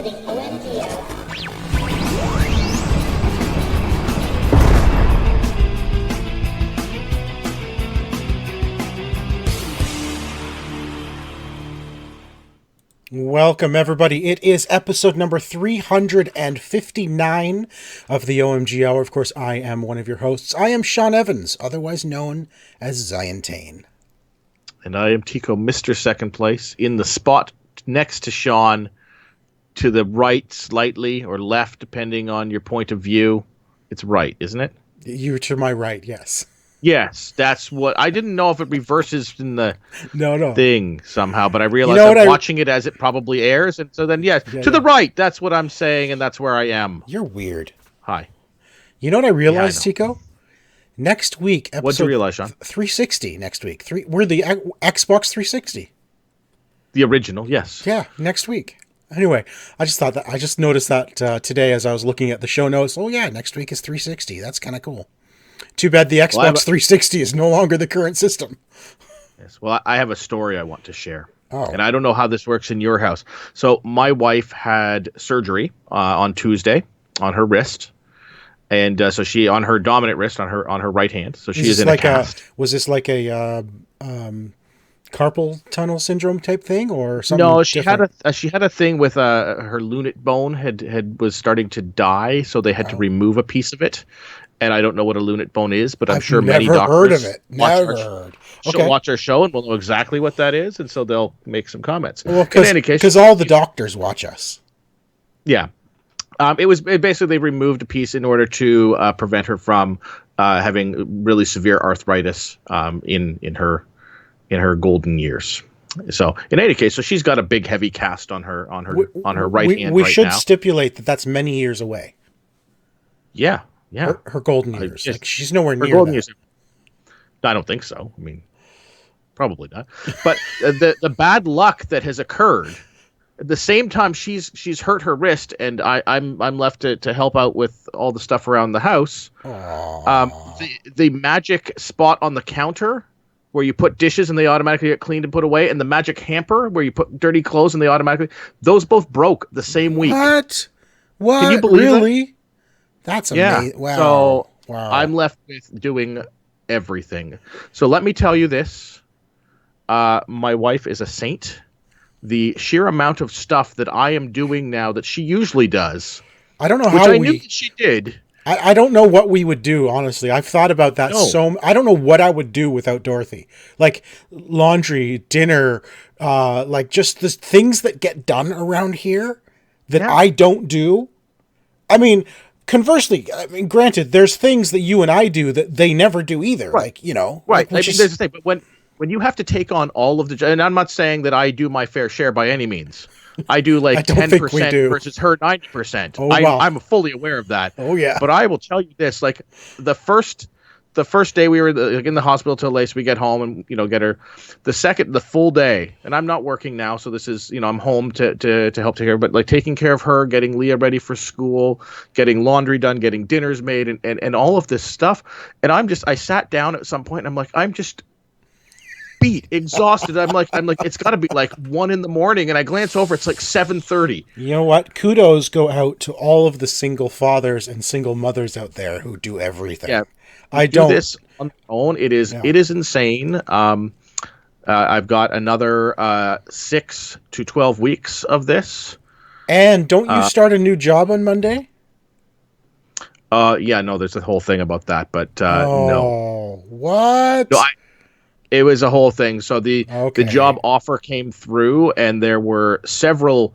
getting OMG out. Welcome, everybody. It is episode number 359 of the OMG Hour. Of course, I am one of your hosts. I am Sean Evans, otherwise known as Zion. And I am Tycko, Mr. Second Place, in the spot next to Sean, to the right slightly, or left, depending on your point of view. It's right, isn't it? You're to my right, yes. Yes, that's what... I didn't know if it reverses in the No. thing somehow, but I realized I'm watching it as it probably airs, and so then, yes, the right, that's what I'm saying, and that's where I am. You're weird. Hi. You know what I realized, Tycko? Next week, episode... What'd you realize, Sean? 360 next week. We're the Xbox 360. The original, yes. Yeah, next week. Anyway, I just noticed that today as I was looking at the show notes. Oh yeah, next week is 360. That's kind of cool. Too bad the Xbox 360 is no longer the current system. Yes. Well, I have a story I want to share. Oh. And I don't know how this works in your house. So my wife had surgery on Tuesday on her wrist. And so she, on her dominant wrist, on her right hand. So she is in a cast. Was this like a carpal tunnel syndrome type thing or something? No, she different? had a thing with her lunate bone was starting to die. So they had to remove a piece of it. And I don't know what a lunate bone is, but I'm sure many doctors heard of it. Never heard. She'll watch our show and we'll know exactly what that is, and so they'll make some comments. Well, in any case, because all the doctors watch us. Yeah, it basically they removed a piece in order to prevent her from having really severe arthritis in her golden years. So in any case, so she's got a big heavy cast on her right hand. We should stipulate that that's many years away. Yeah. Yeah, her golden years. Like she's nowhere near that. Years. I don't think so. I mean, probably not. But the bad luck that has occurred at the same time she's hurt her wrist, and I'm left to help out with all the stuff around the house. The magic spot on the counter where you put dishes and they automatically get cleaned and put away, and the magic hamper where you put dirty clothes and they automatically, those both broke the same week. What? Can you believe really? it? That's amazing. Yeah. Wow. So I'm left with doing everything. So let me tell you this. My wife is a saint. The sheer amount of stuff that I am doing now that she usually does. I don't know how I knew that she did. I don't know what we would do, honestly. I've thought about that I don't know what I would do without Dorothy. Like laundry, dinner, like just the things that get done around here that I don't do. I mean, conversely, granted, there's things that you and I do that they never do either. Right. Like, you know. Right. There's the thing, but when you have to take on all of and I'm not saying that I do my fair share by any means. I do like 10% versus her 90%. Oh, wow. I'm fully aware of that. Oh, yeah. But I will tell you this, like the first day we were in the hospital till late, so we get home and, get her. The full day, and I'm not working now, so this is, I'm home to help take care of, but like taking care of her, getting Leah ready for school, getting laundry done, getting dinners made, and all of this stuff. And I sat down at some point and I'm like, I'm just beat, exhausted. I'm like, it's got to be like 1 a.m, and I glance over, it's like 7:30. You know what? Kudos go out to all of the single fathers and single mothers out there who do everything. Yeah. I don't do this on my own. It is insane. I've got another 6 to 12 weeks of this. And don't you start a new job on Monday? Yeah, no, there's a whole thing about that, but no. What? No, it was a whole thing. So the job offer came through, and there were several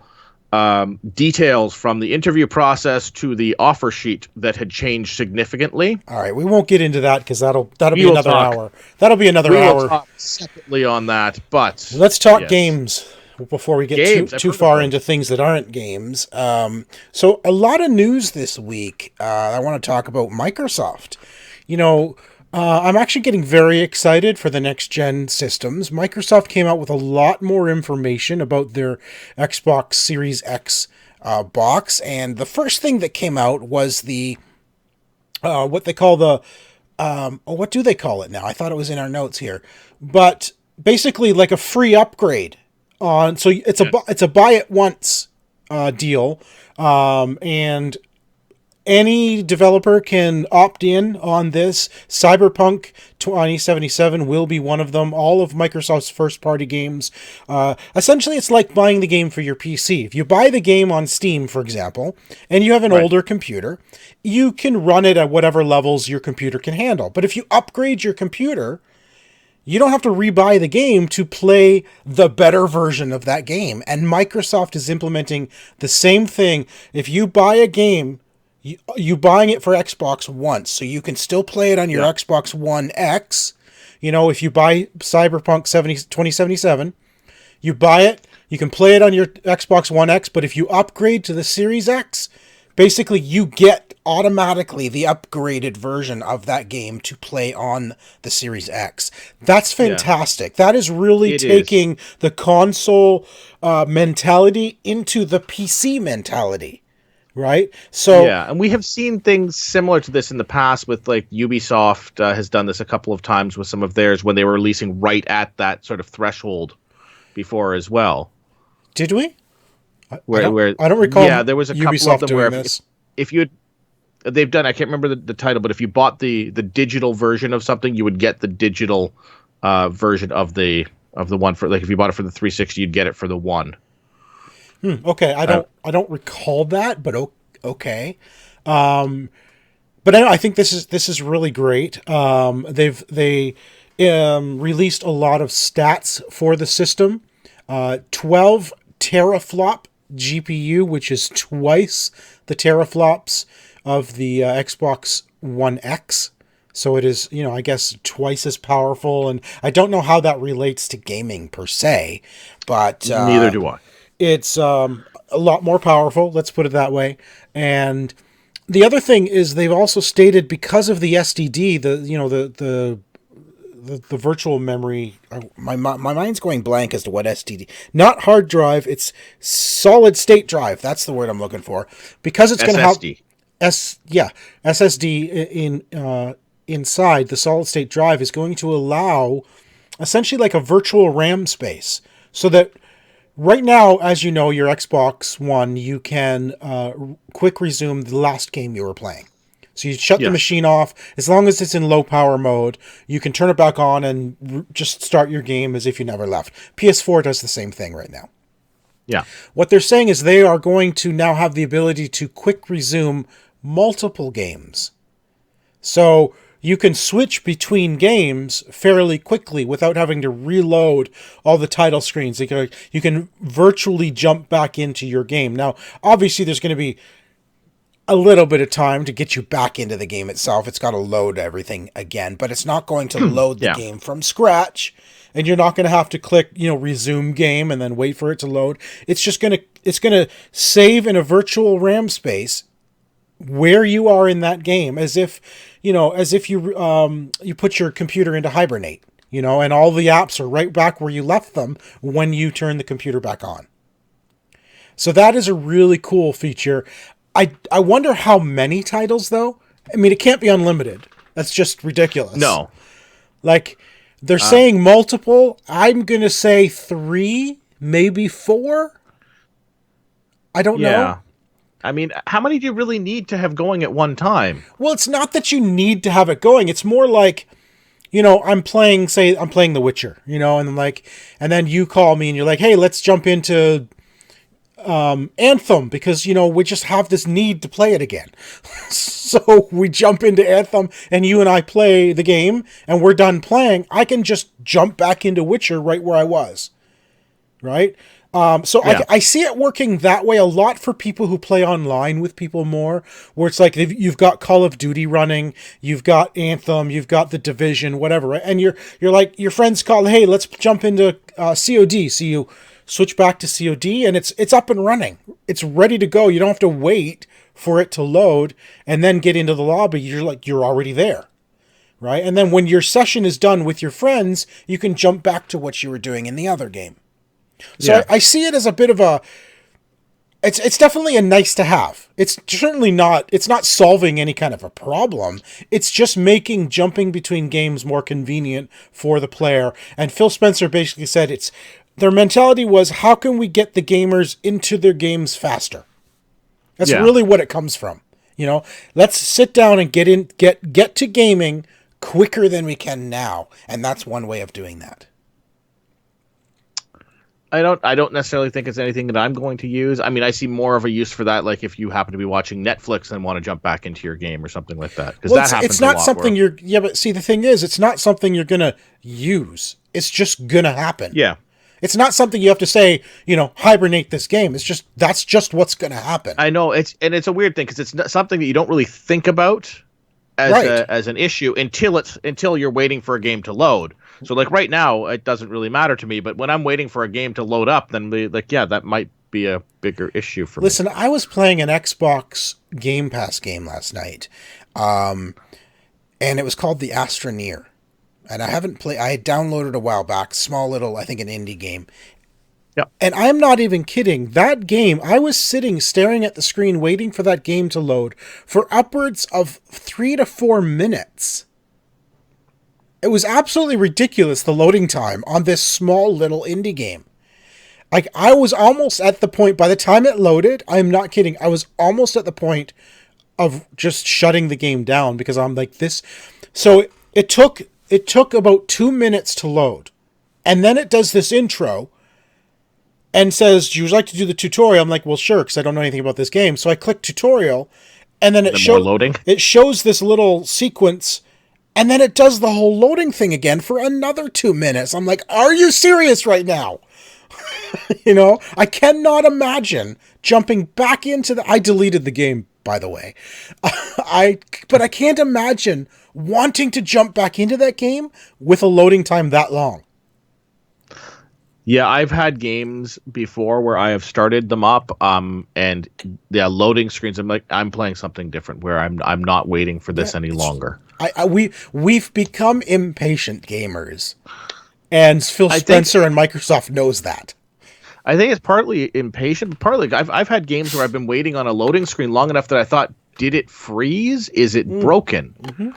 details from the interview process to the offer sheet that had changed significantantly. All right, we won't get into that because that'll be another hour. That'll be another hour. We'll talk separately on that, but let's talk games before we get too far into things that aren't games. So a lot of news this week. I want to talk about Microsoft. I'm actually getting very excited for the next-gen systems. Microsoft came out with a lot more information about their Xbox Series X box, and the first thing that came out was the what they call the what do they call it now? I thought it was in our notes here, but basically like a free upgrade on. So it's a buy it once deal, and any developer can opt in on this. Cyberpunk 2077 will be one of them. All of Microsoft's first-party games. Essentially, it's like buying the game for your PC. If you buy the game on Steam, for example, and you have an older computer, you can run it at whatever levels your computer can handle. But if you upgrade your computer, you don't have to rebuy the game to play the better version of that game. And Microsoft is implementing the same thing. If you buy a game, you buying it for Xbox once, so you can still play it on your Xbox One X. You know, if you buy Cyberpunk 2077, you buy it, you can play it on your Xbox One X, but if you upgrade to the Series X, basically you get automatically the upgraded version of that game to play on the Series X. That's fantastic. That is really taking the console mentality into the PC mentality. Right. So and we have seen things similar to this in the past with like Ubisoft has done this a couple of times with some of theirs when they were releasing right at that sort of threshold before as well. Did we? I don't recall. Yeah, there was a couple Ubisoft of them where this. if you they've done, I can't remember the title, but if you bought the digital version of something, you would get the digital version of the one for, like, if you bought it for the 360, you'd get it for the one. Okay, I don't recall that, but okay. But I think this is really great. They released a lot of stats for the system. 12 teraflop GPU, which is twice the teraflops of the Xbox One X. So it is, I guess, twice as powerful. And I don't know how that relates to gaming per se, but neither do I. It's a lot more powerful, let's put it that way. And the other thing is they've also stated, because of the SSD, the virtual memory, my mind's going blank as to what SSD, not hard drive, it's solid state drive. That's the word I'm looking for. Because it's going to have SSD inside the solid state drive is going to allow essentially like a virtual RAM space, so that right now, as you know, your Xbox One, you can quick resume the last game you were playing. So you shut the machine off. As long as it's in low power mode, you can turn it back on and just start your game as if you never left. PS4 does the same thing right now. Yeah. What they're saying is they are going to now have the ability to quick resume multiple games. So you can switch between games fairly quickly without having to reload all the title screens. You can virtually jump back into your game. Now, obviously, there's going to be a little bit of time to get you back into the game itself. It's got to load everything again, but it's not going to load the game from scratch, and you're not going to have to click, resume game and then wait for it to load. It's just going to save in a virtual RAM space where you are in that game, as if you put your computer into hibernate, and all the apps are right back where you left them when you turn the computer back on. So that is a really cool feature. I wonder how many titles, though. I mean, it can't be unlimited. That's just ridiculous. No. Like, they're saying multiple. I'm going to say 3, maybe 4. I don't know. I mean, how many do you really need to have going at one time? Well, it's not that you need to have it going. It's more like, I'm playing The Witcher, and then you call me and you're like, hey, let's jump into Anthem, because, we just have this need to play it again. So we jump into Anthem and you and I play the game and we're done playing. I can just jump back into Witcher right where I was. Right? I see it working that way a lot for people who play online with people more, where it's like you've got Call of Duty running, you've got Anthem, you've got The Division, whatever, right? And you're like, your friends call, hey, let's jump into COD. So you switch back to COD and it's up and running. It's ready to go. You don't have to wait for it to load and then get into the lobby. You're already there. Right? And then when your session is done with your friends, you can jump back to what you were doing in the other game. So I see it as a bit of a, it's definitely a nice to have. It's certainly not, it's not solving any kind of a problem. It's just making jumping between games more convenient for the player. And Phil Spencer basically said Their mentality was, how can we get the gamers into their games faster? That's really what it comes from. You know, let's sit down and get to gaming quicker than we can now, and that's one way of doing that. I don't necessarily think it's anything that I'm going to use. I mean, I see more of a use for that, like if you happen to be watching Netflix and want to jump back into your game or something like that. Because that happens it's not a lot something but see, the thing is, it's not something you're gonna use. It's just gonna happen. Yeah. It's not something you have to say, hibernate this game. That's just what's gonna happen. I know, it's a weird thing because it's not something that you don't really think about as an issue until you're waiting for a game to load. So like right now, it doesn't really matter to me. But when I'm waiting for a game to load up, then that might be a bigger issue for me. Listen, I was playing an Xbox Game Pass game last night, and it was called The Astroneer. And I haven't played. I had downloaded a while back, small little, I think, an indie game. Yeah. And I'm not even kidding. That game, I was sitting staring at the screen, waiting for that game to load for upwards of 3 to 4 minutes. It was absolutely ridiculous, the loading time on this small little indie game. Like, I was almost at the point, by the time it loaded, I'm not kidding, I was almost at the point of just shutting the game down because I'm like this. So it took about 2 minutes to load. And then it does this intro and says, do you like to do the tutorial? I'm like, well, sure, because I don't know anything about this game. So I click tutorial, and then it shows this little sequence. And then it does the whole loading thing again for another 2 minutes. I'm like, are you serious right now? I cannot imagine jumping back into I deleted the game, by the way. But I can't imagine wanting to jump back into that game with a loading time that long. Yeah, I've had games before where I have started them up, and loading screens. I'm like, I'm playing something different where I'm not waiting for this any longer. We've become impatient gamers, and Phil Spencer and Microsoft knows that. I think it's partly impatient, partly I've had games where I've been waiting on a loading screen long enough that I thought, did it freeze? Is it broken? Mm-hmm.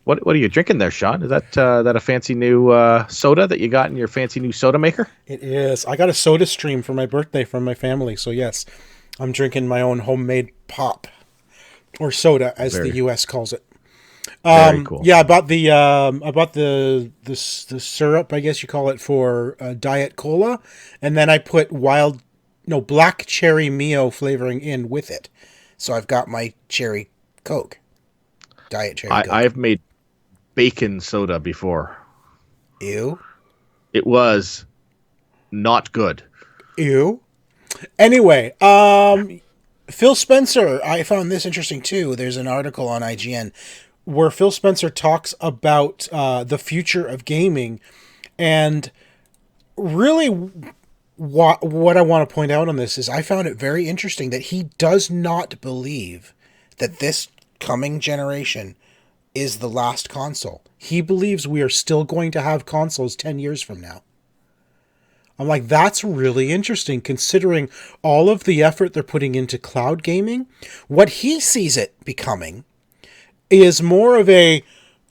What are you drinking there, Sean? Is that a fancy new soda that you got in your fancy new soda maker? It is. I got a soda stream for my birthday from my family, so yes, I'm drinking my own homemade pop, or soda as the U.S. calls it. Very cool. Yeah, I bought the syrup, I guess you call it, for Diet Cola, and then I put black cherry Mio flavoring in with it. So I've got my cherry Coke, Diet Cherry Coke. I've made bacon soda before. Ew. It was not good. Ew. Anyway, Phil Spencer, I found this interesting too. There's an article on IGN where Phil Spencer talks about the future of gaming, and really what I want to point out on this is I found it very interesting that he does not believe that this coming generation is the last console. He believes we are still going to have consoles 10 years from now. I'm like, that's really interesting considering all of the effort they're putting into cloud gaming. What he sees it becoming is more of a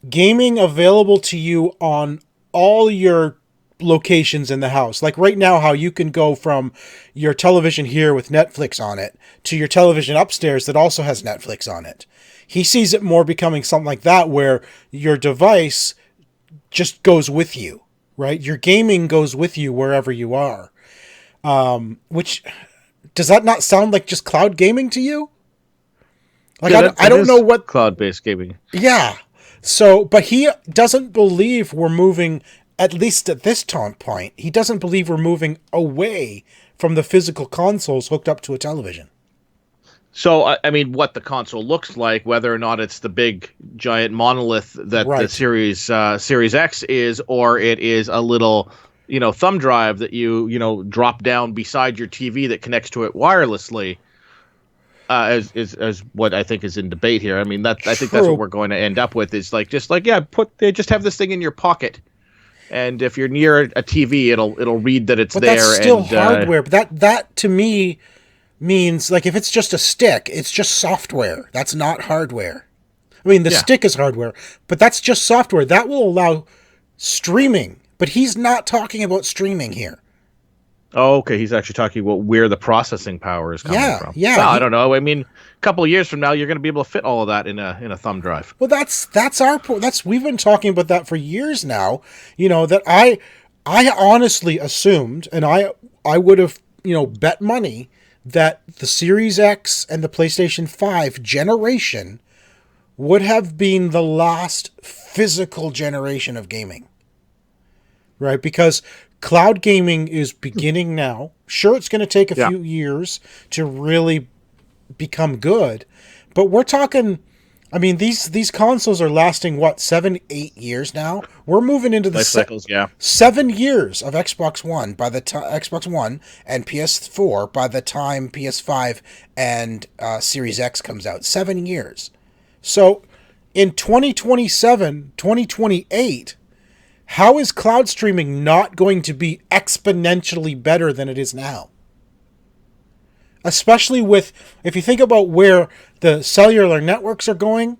gaming available to you on all your locations in the house. Like right now, how you can go from your television here with Netflix on it to your television upstairs that also has Netflix on it. He sees it more becoming something like that, where your device just goes with you, right? Your gaming goes with you wherever you are. Which, does that not sound like just cloud gaming to you? Like, yeah, I don't know what cloud-based gaming. Yeah. So, but he doesn't believe we're moving, at least at this point, he doesn't believe we're moving away from the physical consoles hooked up to a television. So, I mean, what the console looks like, whether or not it's the big, giant monolith that the Series X is, or it is a little, thumb drive that you drop down beside your TV that connects to it wirelessly, as what I think is in debate here. I mean, I think that's what we're going to end up with is just have this thing in your pocket. And if you're near a TV, it'll read that it's there. But that's still hardware. But that to me means, like, if it's just a stick, it's just software. That's not hardware. I mean, the stick is hardware, but that's just software. That will allow streaming. But he's not talking about streaming here. Oh, okay. He's actually talking about where the processing power is coming from. Yeah. Well, I don't know. I mean, a couple of years from now, you're going to be able to fit all of that in a thumb drive. Well, we've been talking about that for years now. That I honestly assumed, and I would have bet money that the Series X and the PlayStation 5 generation would have been the last physical generation of gaming. Right? Because cloud gaming is beginning now. Sure, it's going to take a few years to really become good, but we're talking, I mean, these consoles are lasting, 7-8 years now? We're moving into the life cycles, 7 years of Xbox One by the time Xbox One and PS4 by the time PS5 and Series X comes out. 7 years. So in 2027, 2028, how is cloud streaming not going to be exponentially better than it is now? Especially if you think about where the cellular networks are going,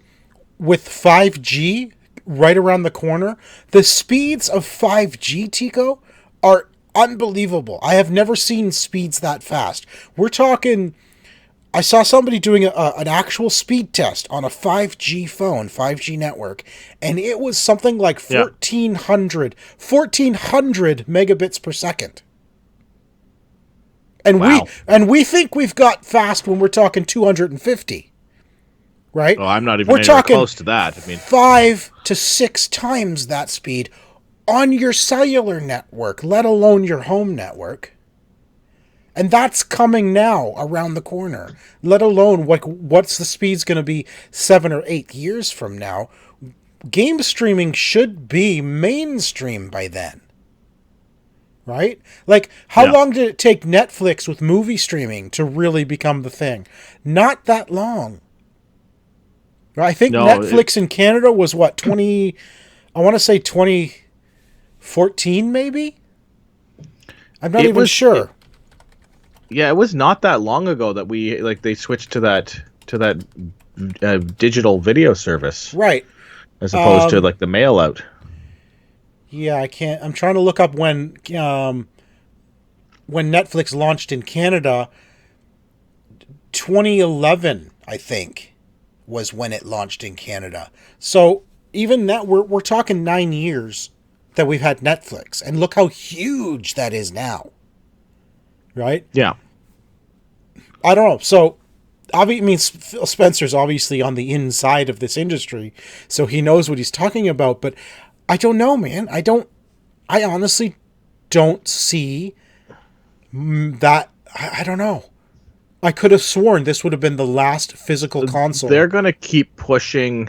with 5G right around the corner, the speeds of 5G, Tycko, are unbelievable. I have never seen speeds that fast. We're talking, I saw somebody doing an actual speed test on a 5G phone, 5G network, and it was something like 1400 megabits per second. And we think we've got fast when we're talking 250, right? Well, I'm not even anywhere close to that. I mean, 5 to 6 times that speed on your cellular network, let alone your home network. And that's coming now around the corner. Let alone what's the speed's going to be 7 or 8 years from now. Game streaming should be mainstream by then. Right? Like, how long did it take Netflix with movie streaming to really become the thing? Not that long. I think Netflix in Canada was 20, I want to say 2014 maybe? I'm not even sure. It was not that long ago that they switched to that digital video service. Right. As opposed to the mail out. Yeah, I can't. I'm trying to look up when Netflix launched in Canada. 2011, I think, was when it launched in Canada. So even that, we're talking 9 years that we've had Netflix, and look how huge that is now. Right? Yeah. I don't know. So, Phil Spencer's obviously on the inside of this industry, so he knows what he's talking about, but I don't know, man. I honestly don't see that. I don't know. I could have sworn this would have been the last physical console. They're going to keep pushing.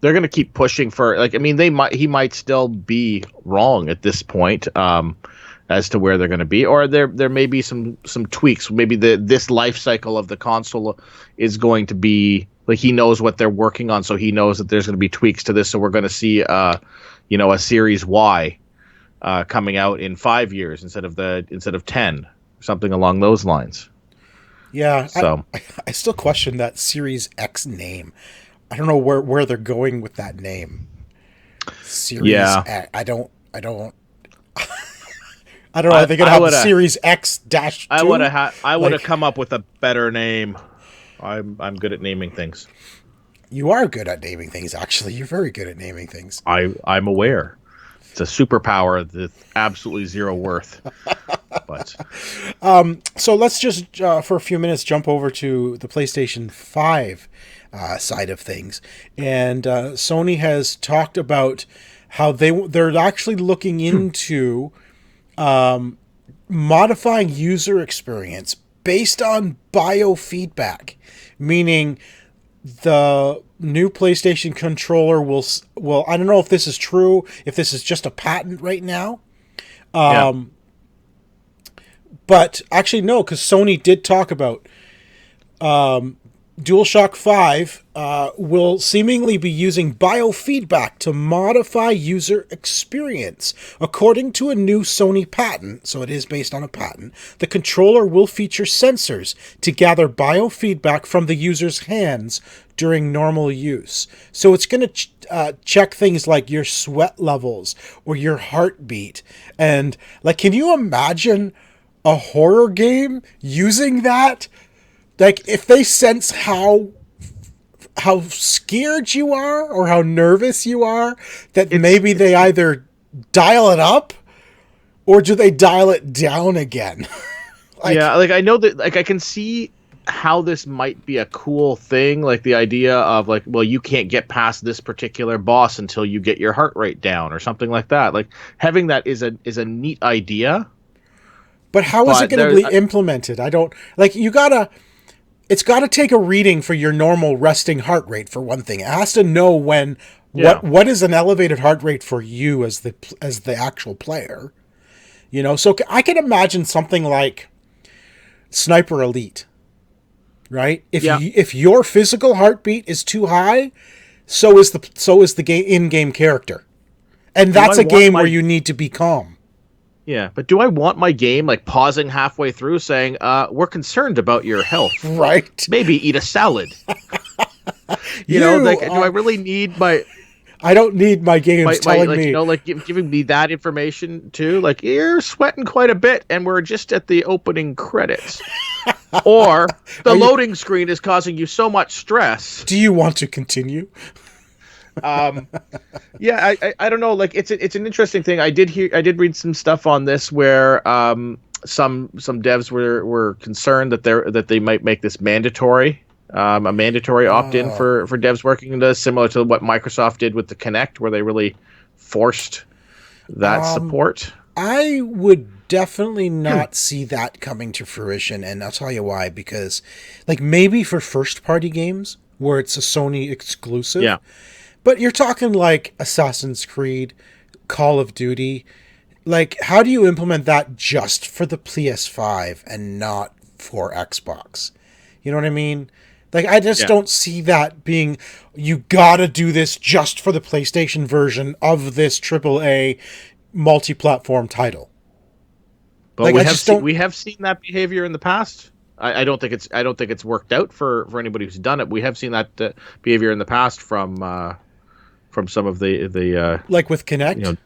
They're going to keep pushing for, he might still be wrong at this point as to where they're going to be, or there may be some tweaks. Maybe this life cycle of the console is going to be, he knows what they're working on, so he knows that there's going to be tweaks to this, so we're going to see a Series Y coming out in 5 years instead of 10, something along those lines. Yeah, so I still question that Series X name. I don't know where they're going with that name. Series X. I don't. I don't know. Are they gonna have Series X-2? I would have come up with a better name. I'm good at naming things. You are good at naming things, actually. You're very good at naming things. I'm aware. It's a superpower that's absolutely zero worth. But so let's just for a few minutes jump over to the PlayStation 5 side of things. And Sony has talked about how they're actually looking into modifying user experience based on biofeedback, meaning the new PlayStation controller will I don't know if this is true, if this is just a patent right now. But actually no, because Sony did talk about DualShock 5 will seemingly be using biofeedback to modify user experience. According to a new Sony patent, so it is based on a patent, the controller will feature sensors to gather biofeedback from the user's hands during normal use. So it's going to check things like your sweat levels or your heartbeat. And like, can you imagine a horror game using that? Like, if they sense how scared you are or how nervous you are, that maybe they either dial it up or do they dial it down again? Like, yeah, like I know that, like I can see how this might be a cool thing, like the idea of like, well, you can't get past this particular boss until you get your heart rate down or something like that. Like having that is a neat idea. But how is it going to be implemented? I don't like. It's got to take a reading for your normal resting heart rate for one thing. It has to know when what is an elevated heart rate for you as the actual player. You know, so I can imagine something like Sniper Elite, right? If your physical heartbeat is too high, so is the in-game character, and that's a game where you need to be calm. Yeah, but do I want my game like pausing halfway through saying, we're concerned about your health. Right. Maybe eat a salad. you know, like, do I really need my... I don't need my games telling me... You know, like giving me that information too. Like, you're sweating quite a bit and we're just at the opening credits. Or the loading screen is causing you so much stress. Do you want to continue? Yeah, I don't know. Like it's an interesting thing. I did read some stuff on this where some devs were concerned that they might make this mandatory, a mandatory opt-in for devs working in this, similar to what Microsoft did with the Kinect, where they really forced that support. I would definitely not see that coming to fruition, and I'll tell you why. Because, like, maybe for first-party games where it's a Sony exclusive. Yeah. But you're talking like Assassin's Creed, Call of Duty. Like, how do you implement that just for the PS5 and not for Xbox? You know what I mean? Like, I just don't see that being, you gotta do this just for the PlayStation version of this AAA multi-platform title. But we have seen that behavior in the past. I don't think it's worked out for anybody who's done it. We have seen that behavior in the past from some of the like with Kinect, you know,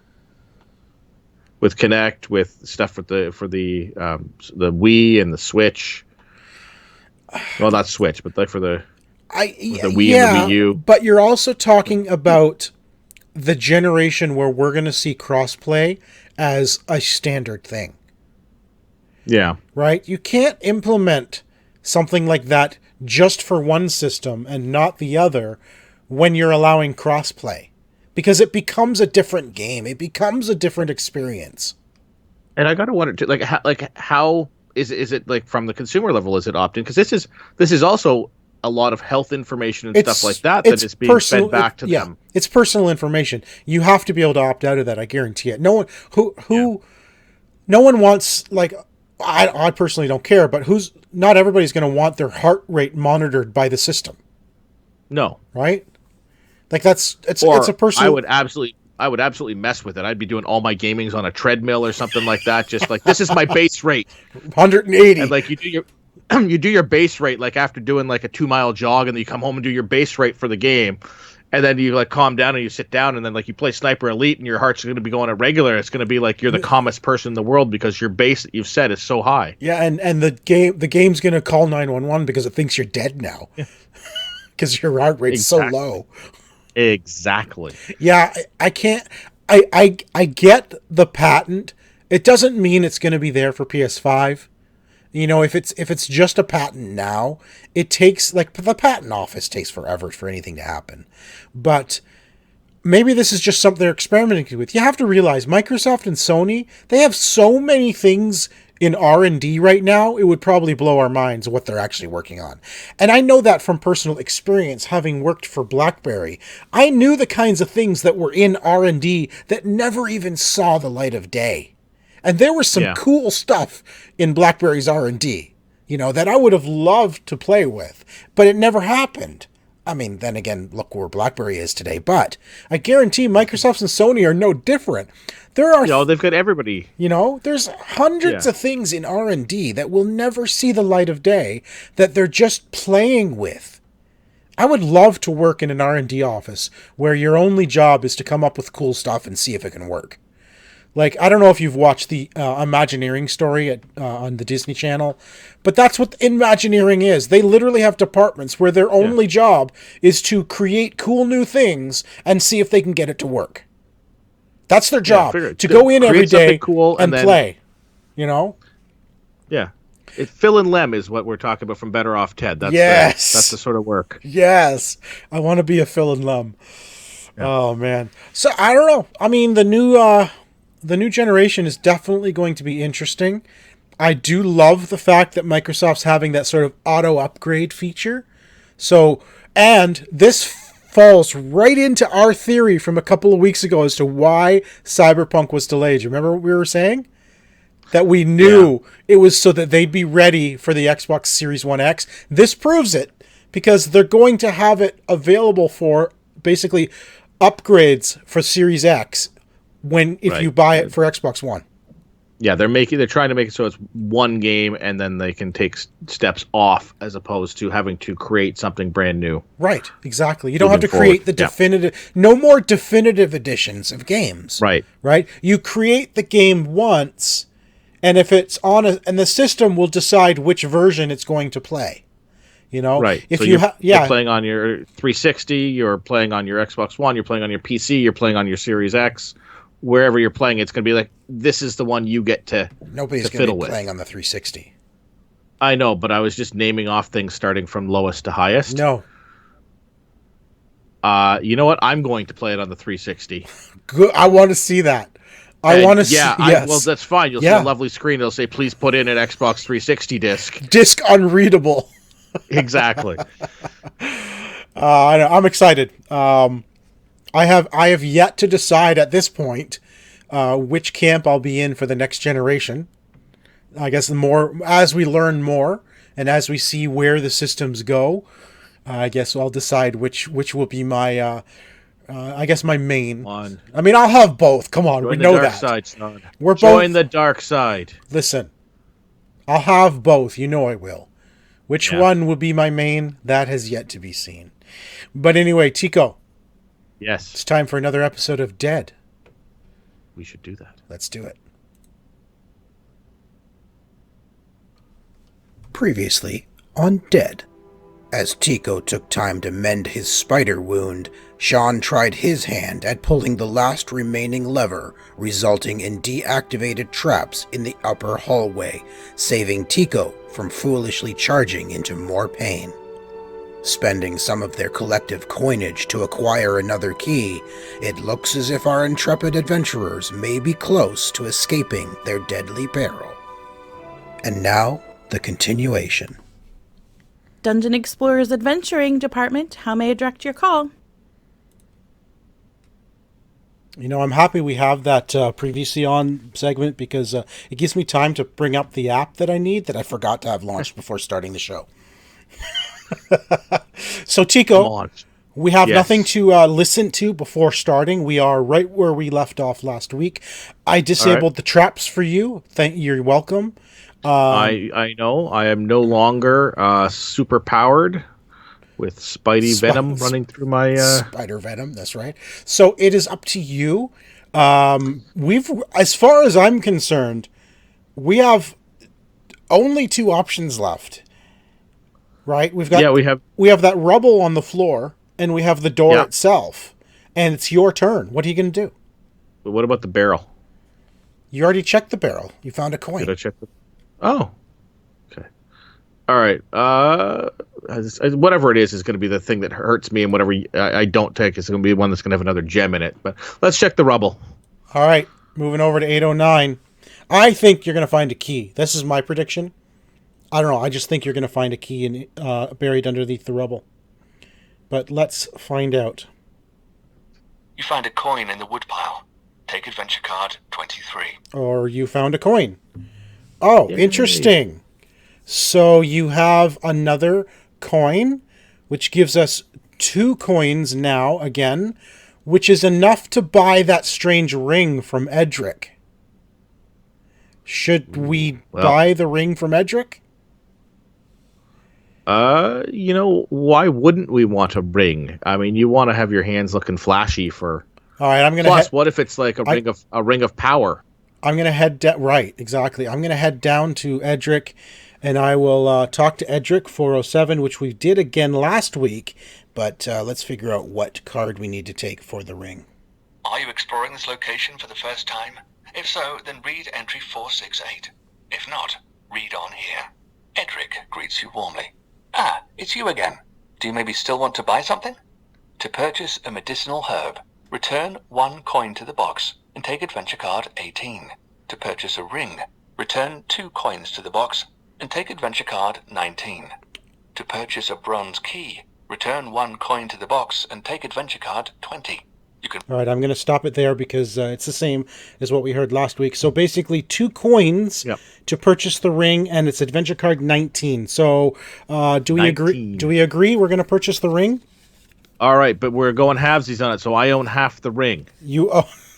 with Kinect, with stuff for the Wii and the Switch. Well, not Switch, but like for the Wii and the Wii U. But you're also talking about the generation where we're going to see crossplay as a standard thing. Yeah. Right? You can't implement something like that just for one system and not the other when you're allowing crossplay, because it becomes a different game. It becomes a different experience. And I gotta wonder too, how is it like from the consumer level? Is it opt-in? Because this is also a lot of health information and stuff like that is being fed back to them. It's personal information. You have to be able to opt out of that. I guarantee it. No one wants, like, I personally don't care, but not everybody's going to want their heart rate monitored by the system. No. Right? Like it's a personal... I would absolutely mess with it. I'd be doing all my gamings on a treadmill or something like that. Just like, this is my base rate. 180. And like you do your base rate, like after doing like a 2-mile jog, and then you come home and do your base rate for the game. And then you like calm down and you sit down, and then like you play Sniper Elite and your heart's going to be going at regular. It's going to be like you're the calmest person in the world because your base that you've set is so high. Yeah, and the game's going to call 911 because it thinks you're dead now. Because your heart rate's so low. Exactly. Yeah, I can't. I get the patent. It doesn't mean it's going to be there for PS5. You know, if it's just a patent now, it takes, like, the patent office takes forever for anything to happen. But maybe this is just something they're experimenting with. You have to realize Microsoft and Sony, they have so many things in R&D right now, it would probably blow our minds what they're actually working on. And I know that from personal experience, having worked for BlackBerry. I knew the kinds of things that were in R&D that never even saw the light of day. And there was some cool stuff in BlackBerry's R&D, you know, that I would have loved to play with, but it never happened. I mean, then again, look where BlackBerry is today. But I guarantee Microsoft and Sony are no different. There are, they've got everybody. You know, there's hundreds of things in R&D that will never see the light of day that they're just playing with. I would love to work in an R&D office where your only job is to come up with cool stuff and see if it can work. Like, I don't know if you've watched the Imagineering story on the Disney Channel, but that's what Imagineering is. They literally have departments where their only job is to create cool new things and see if they can get it to work. That's their job, to go in every day cool and then play, you know? Yeah. Phil and Lem is what we're talking about from Better Off Ted. That's that's the sort of work. Yes. I want to be a Phil and Lem. Yeah. Oh, man. So, I don't know. I mean, the new generation is definitely going to be interesting. I do love the fact that Microsoft's having that sort of auto upgrade feature. So, and this falls right into our theory from a couple of weeks ago as to why Cyberpunk was delayed. You remember what we were saying? That we knew it was so that they'd be ready for the Xbox Series 1X. This proves it, because they're going to have it available for basically upgrades for Series X if you buy it for Xbox One. Yeah, they're trying to make it so it's one game and then they can take steps off as opposed to having to create something brand new. Right, exactly. You don't have to create the definitive, no more definitive editions of games. Right. Right? You create the game once, and if it's and the system will decide which version it's going to play. You know, right? If so you're playing on your 360, you're playing on your Xbox One, you're playing on your PC, you're playing on your Series X. Wherever you're playing, it's going to be like, this is the one you get to Nobody's going to be playing on the 360. I know, but I was just naming off things starting from lowest to highest. No. You know what? I'm going to play it on the 360. Good. I want to see that. I want to see. Yes. Well, that's fine. You'll see a lovely screen. It'll say, please put in an Xbox 360 disc. Disc unreadable. Exactly. I'm excited. I have yet to decide at this point which camp I'll be in for the next generation. I guess the more as we learn more and as we see where the systems go, I guess I'll decide which will be my my main one. I mean, I'll have both. Come on, we know that. Side, son. Join the dark side. Listen, I'll have both. You know I will. Which one will be my main? That has yet to be seen. But anyway, Tycko. Yes. It's time for another episode of D.E.A.D. We should do that. Let's do it. Previously on D.E.A.D. As Tycko took time to mend his spider wound, Sean tried his hand at pulling the last remaining lever, resulting in deactivated traps in the upper hallway, saving Tycko from foolishly charging into more pain. Spending some of their collective coinage to acquire another key, it looks as if our intrepid adventurers may be close to escaping their deadly peril. And now, the continuation. Dungeon Explorer's Adventuring Department, how may I direct your call? You know, I'm happy we have that previously on segment because it gives me time to bring up the app that I need that I forgot to have launched before starting the show. So, Tycko, we have nothing to listen to before starting. We are right where we left off last week. I disabled the traps for you. You're welcome. I know. I am no longer super powered with Spidey Venom running through my... Spider Venom, that's right. So it is up to you. As far as I'm concerned, we have only two options left. Right? We have that rubble on the floor, and we have the door itself. And it's your turn. What are you going to do? But what about the barrel? You already checked the barrel. You found a coin. Did I check the... Oh. Okay. All right. Whatever it is going to be the thing that hurts me, and whatever I don't take is going to be one that's going to have another gem in it. But let's check the rubble. All right. Moving over to 809. I think you're going to find a key. This is my prediction. I don't know. I just think you're going to find a key buried underneath the rubble. But let's find out. You find a coin in the woodpile. Take adventure card 23. Or you found a coin. Oh, yay. Interesting. So you have another coin, which gives us 2 coins now again, which is enough to buy that strange ring from Edric. Should we buy the ring from Edric? Why wouldn't we want a ring? I mean, you want to have your hands looking flashy for. All right, Plus, what if it's like a ring of power? I'm gonna head down. Right, exactly. I'm gonna head down to Edric, and I will talk to Edric 407, which we did again last week. But let's figure out what card we need to take for the ring. Are you exploring this location for the first time? If so, then read entry 468. If not, read on here. Edric greets you warmly. Ah, it's you again. Do you maybe still want to buy something? To purchase a medicinal herb, return 1 coin to the box and take adventure card 18. To purchase a ring, return 2 coins to the box and take adventure card 19. To purchase a bronze key, return 1 coin to the box and take adventure card 20. All right, I'm going to stop it there because it's the same as what we heard last week. So basically 2 coins to purchase the ring, and it's adventure card 19. So do we 19. Agree? Do we agree we're going to purchase the ring? All right, but we're going halvesies on it, so I own half the ring.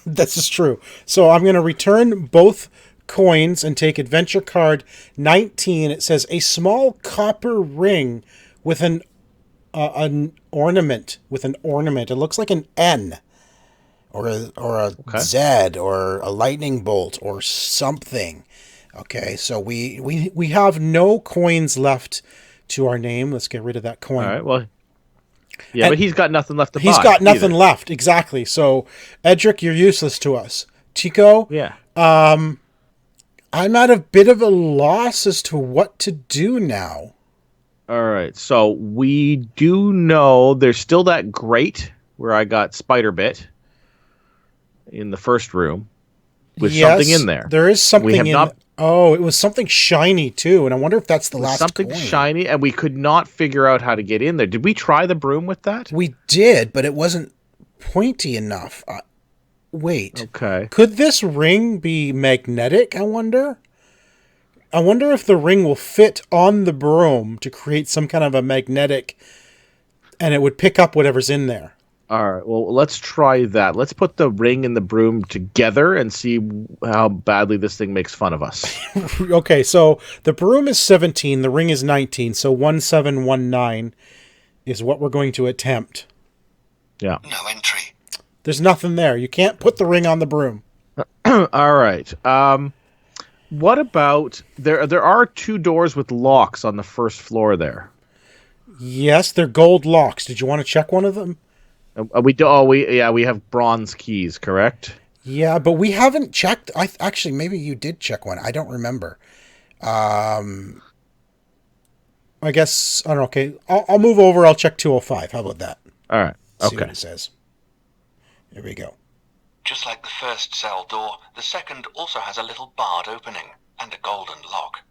This is true. So I'm going to return both coins and take adventure card 19. It says a small copper ring with an ornament. It looks like an N. Or a Z, or a lightning bolt, or something. Okay, so we have no coins left to our name. Let's get rid of that coin. All right, well, yeah, but he's got nothing left to buy. He's got nothing left, exactly. So, Edric, you're useless to us. Tycko, yeah. I'm at a bit of a loss as to what to do now. All right, so we do know there's still that grate where I got spider bit in the first room with something in there. There is something in. Oh, it was something shiny too, and I wonder if that's the last something coin. Shiny, and we could not figure out how to get in there. Did we try the broom with that? We did, but it wasn't pointy enough. Wait. Okay. Could this ring be magnetic, I wonder? I wonder if the ring will fit on the broom to create some kind of a magnetic, and it would pick up whatever's in there. All right, well, let's try that. Let's put the ring and the broom together and see how badly this thing makes fun of us. Okay, so the broom is 17, the ring is 19, so 1719 is what we're going to attempt. Yeah. No entry. There's nothing there. You can't put the ring on the broom. All right. What about... There are 2 doors with locks on the first floor there. Yes, they're gold locks. Did you want to check one of them? We have bronze keys, correct? Yeah, but we haven't checked. Actually, maybe you did check one. I don't remember. I guess I don't know. Okay, I'll move over. I'll check 205. How about that? All right. Okay. See what it says. Here we go. Just like the first cell door, the second also has a little barred opening and a golden lock.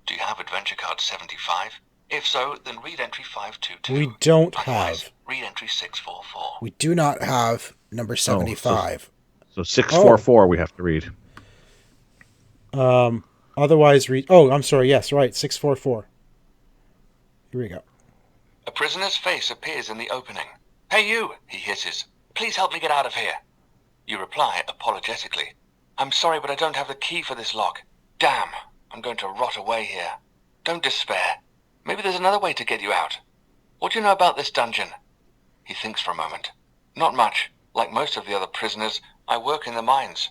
Do you have adventure card 75? If so, then read entry 522. We don't Otherwise, have. Read entry 644. We do not have number 75. So 644 we have to read. Otherwise, read. Oh, I'm sorry. Yes, right. 644. Here we go. A prisoner's face appears in the opening. Hey, you, he hisses. Please help me get out of here. You reply apologetically. I'm sorry, but I don't have the key for this lock. Damn, I'm going to rot away here. Don't despair. Maybe there's another way to get you out. What do you know about this dungeon? He thinks for a moment. Not much. Like most of the other prisoners, I work in the mines.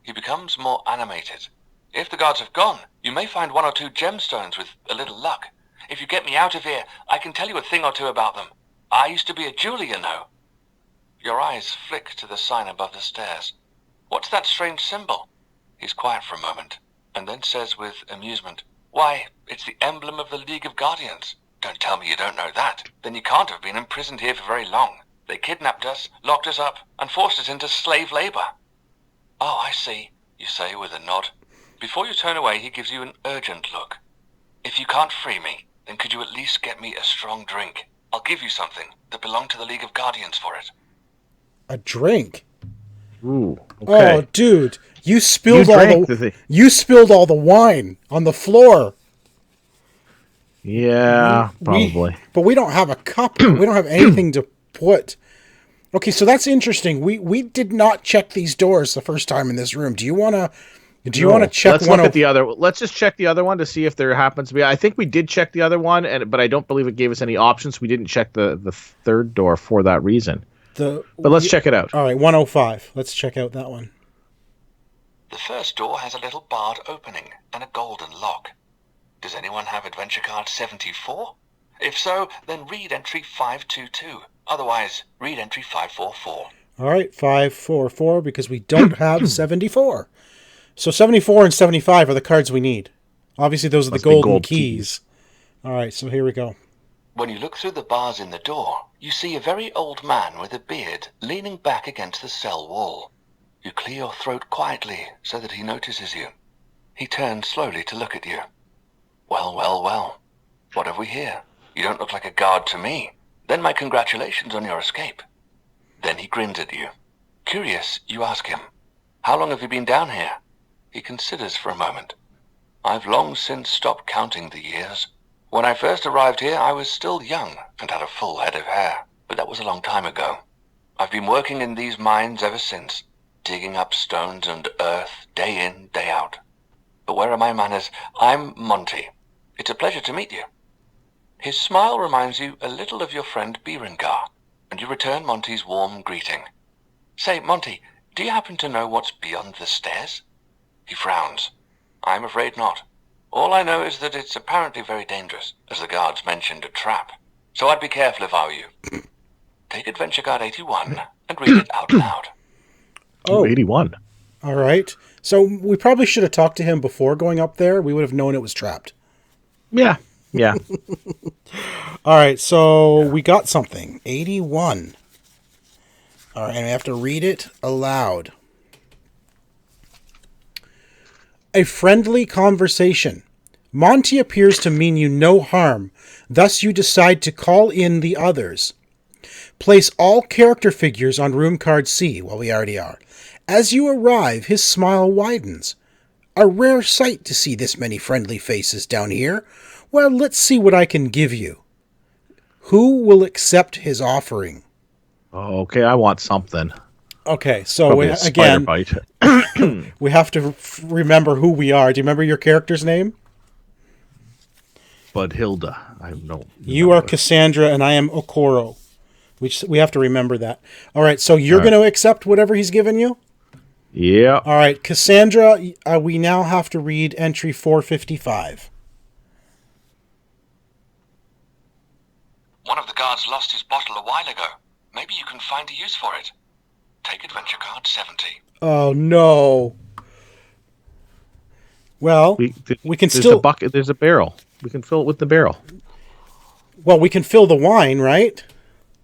He becomes more animated. If the guards have gone, you may find 1 or 2 gemstones with a little luck. If you get me out of here, I can tell you a thing or 2 about them. I used to be a jeweler, you know. Your eyes flick to the sign above the stairs. What's that strange symbol? He's quiet for a moment, and then says with amusement, Why, it's the emblem of the League of Guardians. Don't tell me you don't know that. Then you can't have been imprisoned here for very long. They kidnapped us, locked us up, and forced us into slave labor. Oh, I see, you say with a nod. Before you turn away, he gives you an urgent look. If you can't free me, then could you at least get me a strong drink? I'll give you something that belonged to the League of Guardians for it. A drink? Ooh, okay. Oh, dude, you spilled all the wine on the floor. Yeah, probably. But we don't have a cup. We don't have anything to put. Okay, so that's interesting. We did not check these doors the first time in this room. Do you want to Do you want to check Let's look at the other. Let's just check the other one to see if there happens to be. I think we did check the other one, but I don't believe it gave us any options. We didn't check the third door for that reason. But let's check it out. All right, 105. Let's check out that one. The first door has a little barred opening and a golden lock. Does anyone have adventure card 74? If so, then read entry 522. Otherwise, read entry 544. All right, 544, because we don't have 74. So 74 and 75 are the cards we need. Obviously, those are the golden keys. All right, so here we go. When you look through the bars in the door, you see a very old man with a beard leaning back against the cell wall. You clear your throat quietly so that he notices you. He turns slowly to look at you. Well, well, well. What have we here? You don't look like a guard to me. Then my congratulations on your escape. Then he grins at you. Curious, you ask him, how long have you been down here? He considers for a moment. I've long since stopped counting the years. When I first arrived here, I was still young and had a full head of hair, but that was a long time ago. I've been working in these mines ever since, digging up stones and earth day in, day out. But where are my manners? I'm Monty. It's a pleasure to meet you. His smile reminds you a little of your friend Berengar, and you return Monty's warm greeting. Say, Monty, do you happen to know what's beyond the stairs? He frowns. I'm afraid not. All I know is that it's apparently very dangerous, as the guards mentioned a trap. So I'd be careful if I were you. Take adventure card 81 and read it out loud. Oh, 81. All right. So we probably should have talked to him before going up there. We would have known it was trapped. Yeah. Yeah. All right. So we got something. 81. All right. And we have to read it aloud. A friendly conversation. Monty appears to mean you no harm. Thus you decide to call in the others. Place all character figures on room card C. Well, we already are. As you arrive, his smile widens. A rare sight to see this many friendly faces down here. Well, let's see what I can give you. Who will accept his offering? Oh, okay, I want something. Okay, so again, we have to remember who we are. Do you remember your character's name? Bud Hilda. I have no. You are Cassandra, and I am Okoro. We have to remember that. All right, so you're going to accept whatever he's given you? Yeah. All right, Cassandra, we now have to read entry 455. One of the guards lost his bottle a while ago. Maybe you can find a use for it. Take adventure card 70. Oh, no. Well, we can still... There's a barrel. We can fill it with the barrel. Well, we can fill the wine, right?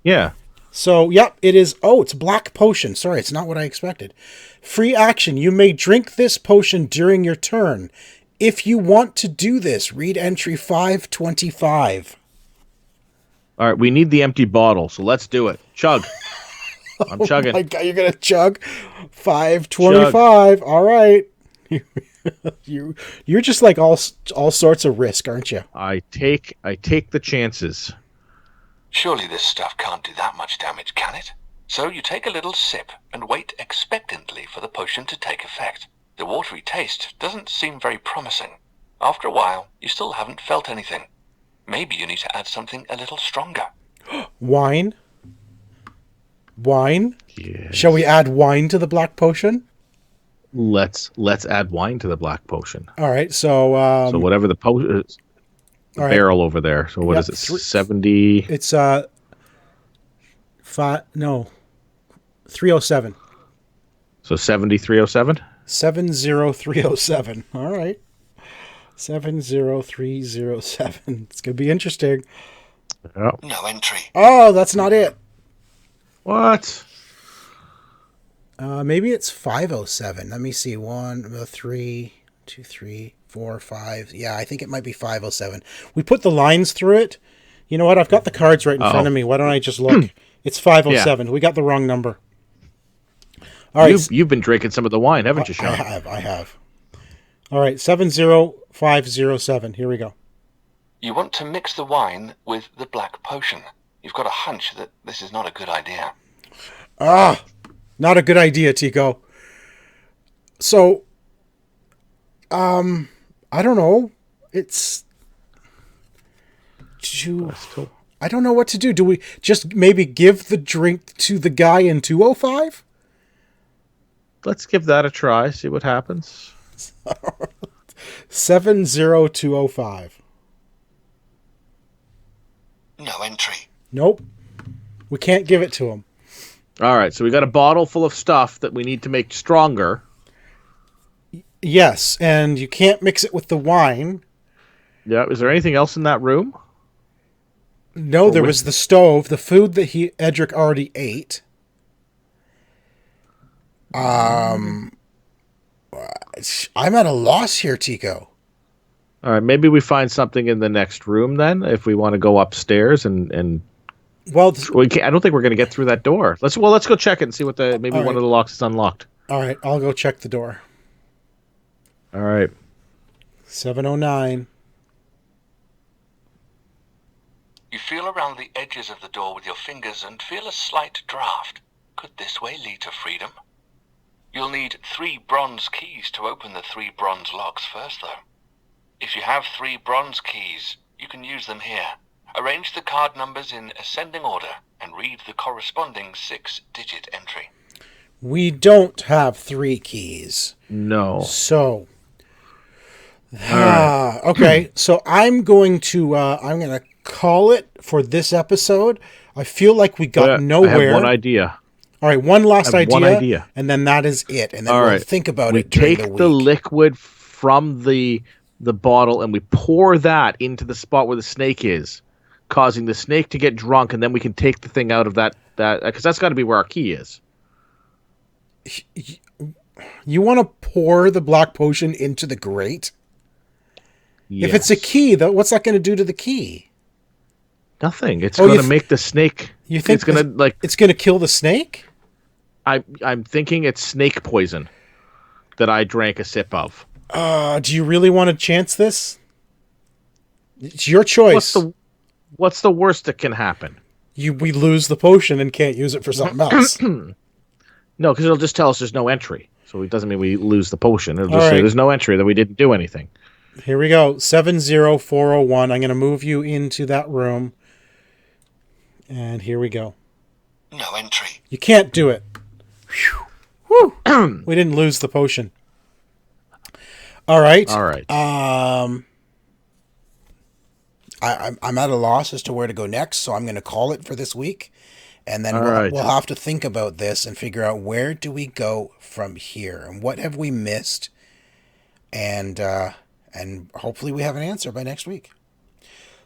Yeah. So, yep, it is... Oh, it's black potion. Sorry, it's not what I expected. Free action. You may drink this potion during your turn. If you want to do this, read entry 525. All right, we need the empty bottle, so let's do it. Chug. I'm chugging. Oh my God, you're going to chug 525. Chug. All right. You're just like all sorts of risk, aren't you? I take the chances. Surely this stuff can't do that much damage, can it? So you take a little sip and wait expectantly for the potion to take effect. The watery taste doesn't seem very promising. After a while, you still haven't felt anything. Maybe you need to add something a little stronger. Wine? Wine? Yes. Shall we add wine to the black potion? Let's add wine to the black potion. All right, so... so whatever the potion is, the barrel over there. So what is it, 70? It's, 307. So 7307? 70307. All right. 70307. It's going to be interesting. Yep. No entry. Oh, that's not it. What? Maybe it's 507. Let me see. 1, 3, 2, 3, 4, 5. Yeah, I think it might be 507. We put the lines through it. You know what? I've got the cards right in front of me. Why don't I just look? It's 507. Yeah. We got the wrong number. All right. You've been drinking some of the wine, haven't you, Sean? I have. All right, 70507. Here we go. You want to mix the wine with the black potion. You've got a hunch that this is not a good idea. Not a good idea, Tycko. So, I don't know. I don't know what to do. Do we just maybe give the drink to the guy in 205? Let's give that a try. See what happens. 70205. No entry. Nope. We can't give it to him. All right, so we got a bottle full of stuff that we need to make stronger. Yes, and you can't mix it with the wine. Yeah, is there anything else in that room? No, there was the stove, the food that Edric already ate. I'm at a loss here, Tycko. All right, maybe we find something in the next room then, if we want to go upstairs and well, we can't, I don't think we're going to get through that door. Let's go check it and see what maybe one of the locks is unlocked. All right, I'll go check the door. All right. 709. You feel around the edges of the door with your fingers and feel a slight draft. Could this way lead to freedom? You'll need 3 bronze keys to open the 3 bronze locks first, though. If you have 3 bronze keys, you can use them here. Arrange the card numbers in ascending order and read the corresponding 6-digit entry. We don't have 3 keys. No. So, okay. So I'm going to call it for this episode. I feel like we got nowhere. I have one idea. All right, one last idea. One idea. And then that is it. And then All we'll right. think about we it during the week. We take the liquid from the bottle and we pour that into the spot where the snake is, causing the snake to get drunk, and then we can take the thing out of that because that's got to be where our key is. You want to pour the black potion into the grate? Yes. If it's a key, though, what's that going to do to the key? Nothing. It's going to make the snake. You think it's going to kill the snake? I'm thinking it's snake poison that I drank a sip of. Do you really want to chance this? It's your choice. What's the worst that can happen? We lose the potion and can't use it for something else. No, because it'll just tell us there's no entry. So it doesn't mean we lose the potion. It'll just say there's no entry, that we didn't do anything. Here we go. 70401. I'm going to move you into that room. And here we go. No entry. You can't do it. Whew. We didn't lose the potion. All right. All right. I'm at a loss as to where to go next, so I'm going to call it for this week. And then we'll have to think about this and figure out where do we go from here and what have we missed. And hopefully we have an answer by next week.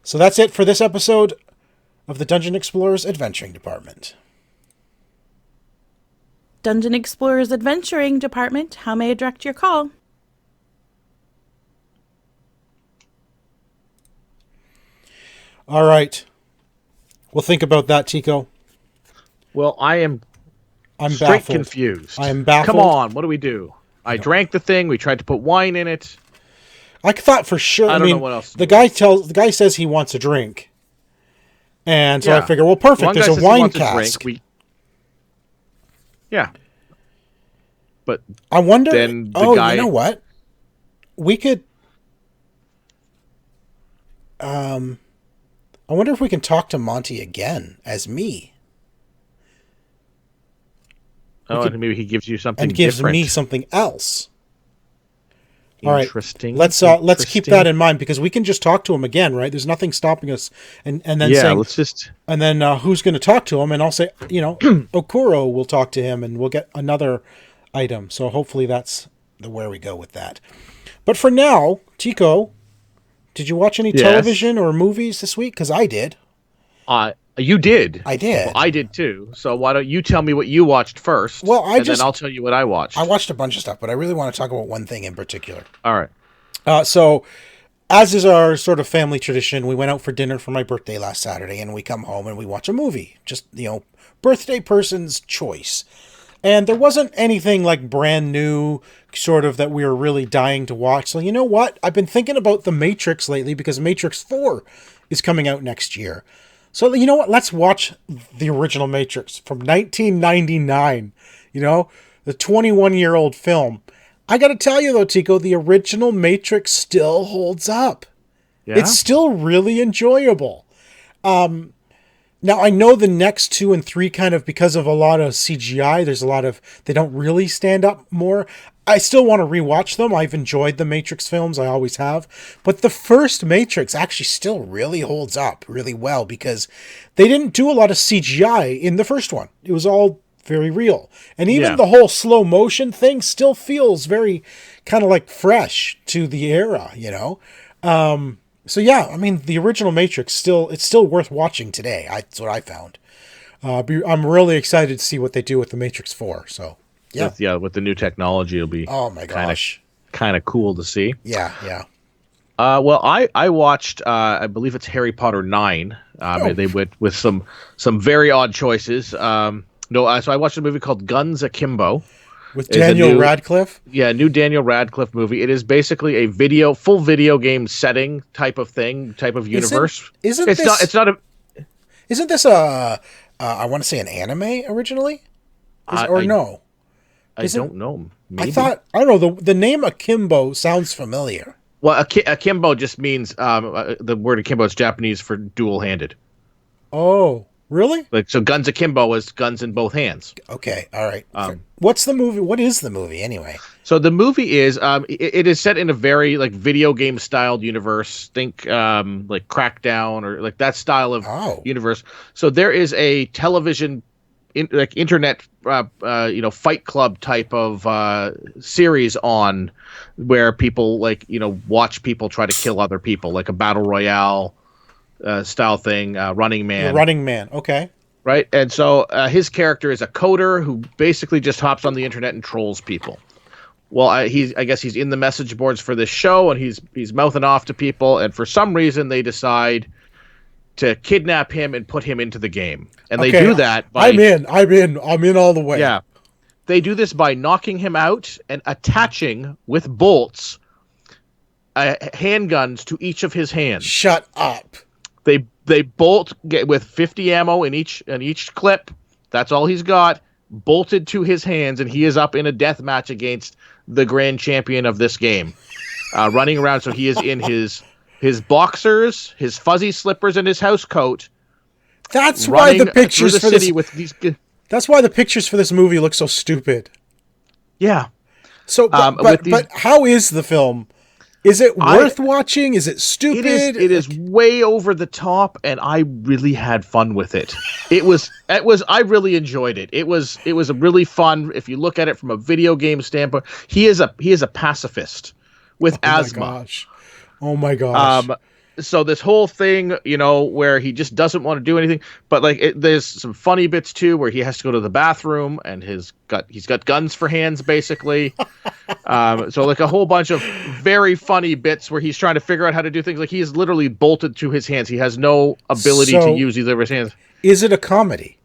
So that's it for this episode of the Dungeon Explorers Adventuring Department. Dungeon Explorers Adventuring Department, how may I direct your call? All right. We'll think about that, Tycko. Well, I'm straight baffled. confused. I am baffled. Come on, what do we do? I drank the thing. We tried to put wine in it. I thought for sure. I don't know what else. The guy says he wants a drink, and so I figure, well, perfect. There's a wine cask. But I wonder. Then you know what? We could. I wonder if we can talk to Monty again as me. And maybe he gives you something and gives different. me something else. Interesting. All right, let's keep that in mind because we can just talk to him again, right? There's nothing stopping us, and then saying, let's just. And then who's going to talk to him? And I'll say, Okuro will talk to him, and we'll get another item. So hopefully that's where we go with that. But for now, Tycko, did you watch any television or movies this week? Because I did. You did. I did. Well, I did too. So why don't you tell me what you watched first? Well, then I'll tell you what I watched. I watched a bunch of stuff, but I really want to talk about one thing in particular. All right. So, as is our sort of family tradition, we went out for dinner for my birthday last Saturday, and we come home and we watch a movie. Just, birthday person's choice. And there wasn't anything like brand new, sort of, that we were really dying to watch. So, you know what? I've been thinking about The Matrix lately because Matrix 4 is coming out next year. So, you know what? Let's watch the original Matrix from 1999. The 21-year-old film. I got to tell you though, Tycko, the original Matrix still holds up. Yeah. It's still really enjoyable. Now, I know the next 2 and 3 kind of, because of a lot of CGI, there's a lot of, they don't really stand up more. I still want to rewatch them. I've enjoyed the Matrix films. I always have. But the first Matrix actually still really holds up really well because they didn't do a lot of CGI in the first one. It was all very real. And even the whole slow motion thing still feels very kind of like fresh to the era, you know? So yeah, I mean, the original Matrix it's still worth watching today. That's what I found. I'm really excited to see what they do with the Matrix 4. So yeah, with the new technology, it'll be oh my gosh, kind of cool to see. Yeah. Well, I watched I believe it's Harry Potter 9. They went with some very odd choices. So I watched a movie called Guns Akimbo. With Daniel Radcliffe? Yeah, new Daniel Radcliffe movie. It is basically a full video game setting type of universe. Isn't this I want to say an anime originally? No? I don't know. Maybe. I don't know, the name Akimbo sounds familiar. Well, Akimbo just means, the word Akimbo is Japanese for dual-handed. Oh, really? So Guns Akimbo is guns in both hands. Okay, all right. What's the movie? What is the movie anyway? So the movie is it is set in a very like video game styled universe. Think like Crackdown or like that style of universe. So there is a television internet Fight Club type of series on where people watch people try to kill other people, like a battle royale style thing, Running Man. The Running Man, okay. Right, and so his character is a coder who basically just hops on the internet and trolls people. Well, I guess he's in the message boards for this show, and he's mouthing off to people, and for some reason they decide to kidnap him and put him into the game, and they do that by I'm in all the way. Yeah, they do this by knocking him out and attaching with bolts handguns to each of his hands. Shut up. They bolt with 50 ammo in each clip. That's all he's got, bolted to his hands, and he is up in a death match against the grand champion of this game, running around. So he is in his boxers, his fuzzy slippers, and his house coat. That's why the pictures for this. That's why the pictures for this movie look so stupid. Yeah. So, but how is the film? Is it worth watching? Is it stupid? It is way over the top, and I really had fun with it. I really enjoyed it. It was a really fun. If you look at it from a video game standpoint, he is a pacifist with asthma. Oh my gosh. So this whole thing, where he just doesn't want to do anything, but there's some funny bits too, where he has to go to the bathroom and he's got guns for hands, basically. So like a whole bunch of very funny bits where he's trying to figure out how to do things. Like he is literally bolted to his hands. He has no ability to use either of his hands. Is it a comedy?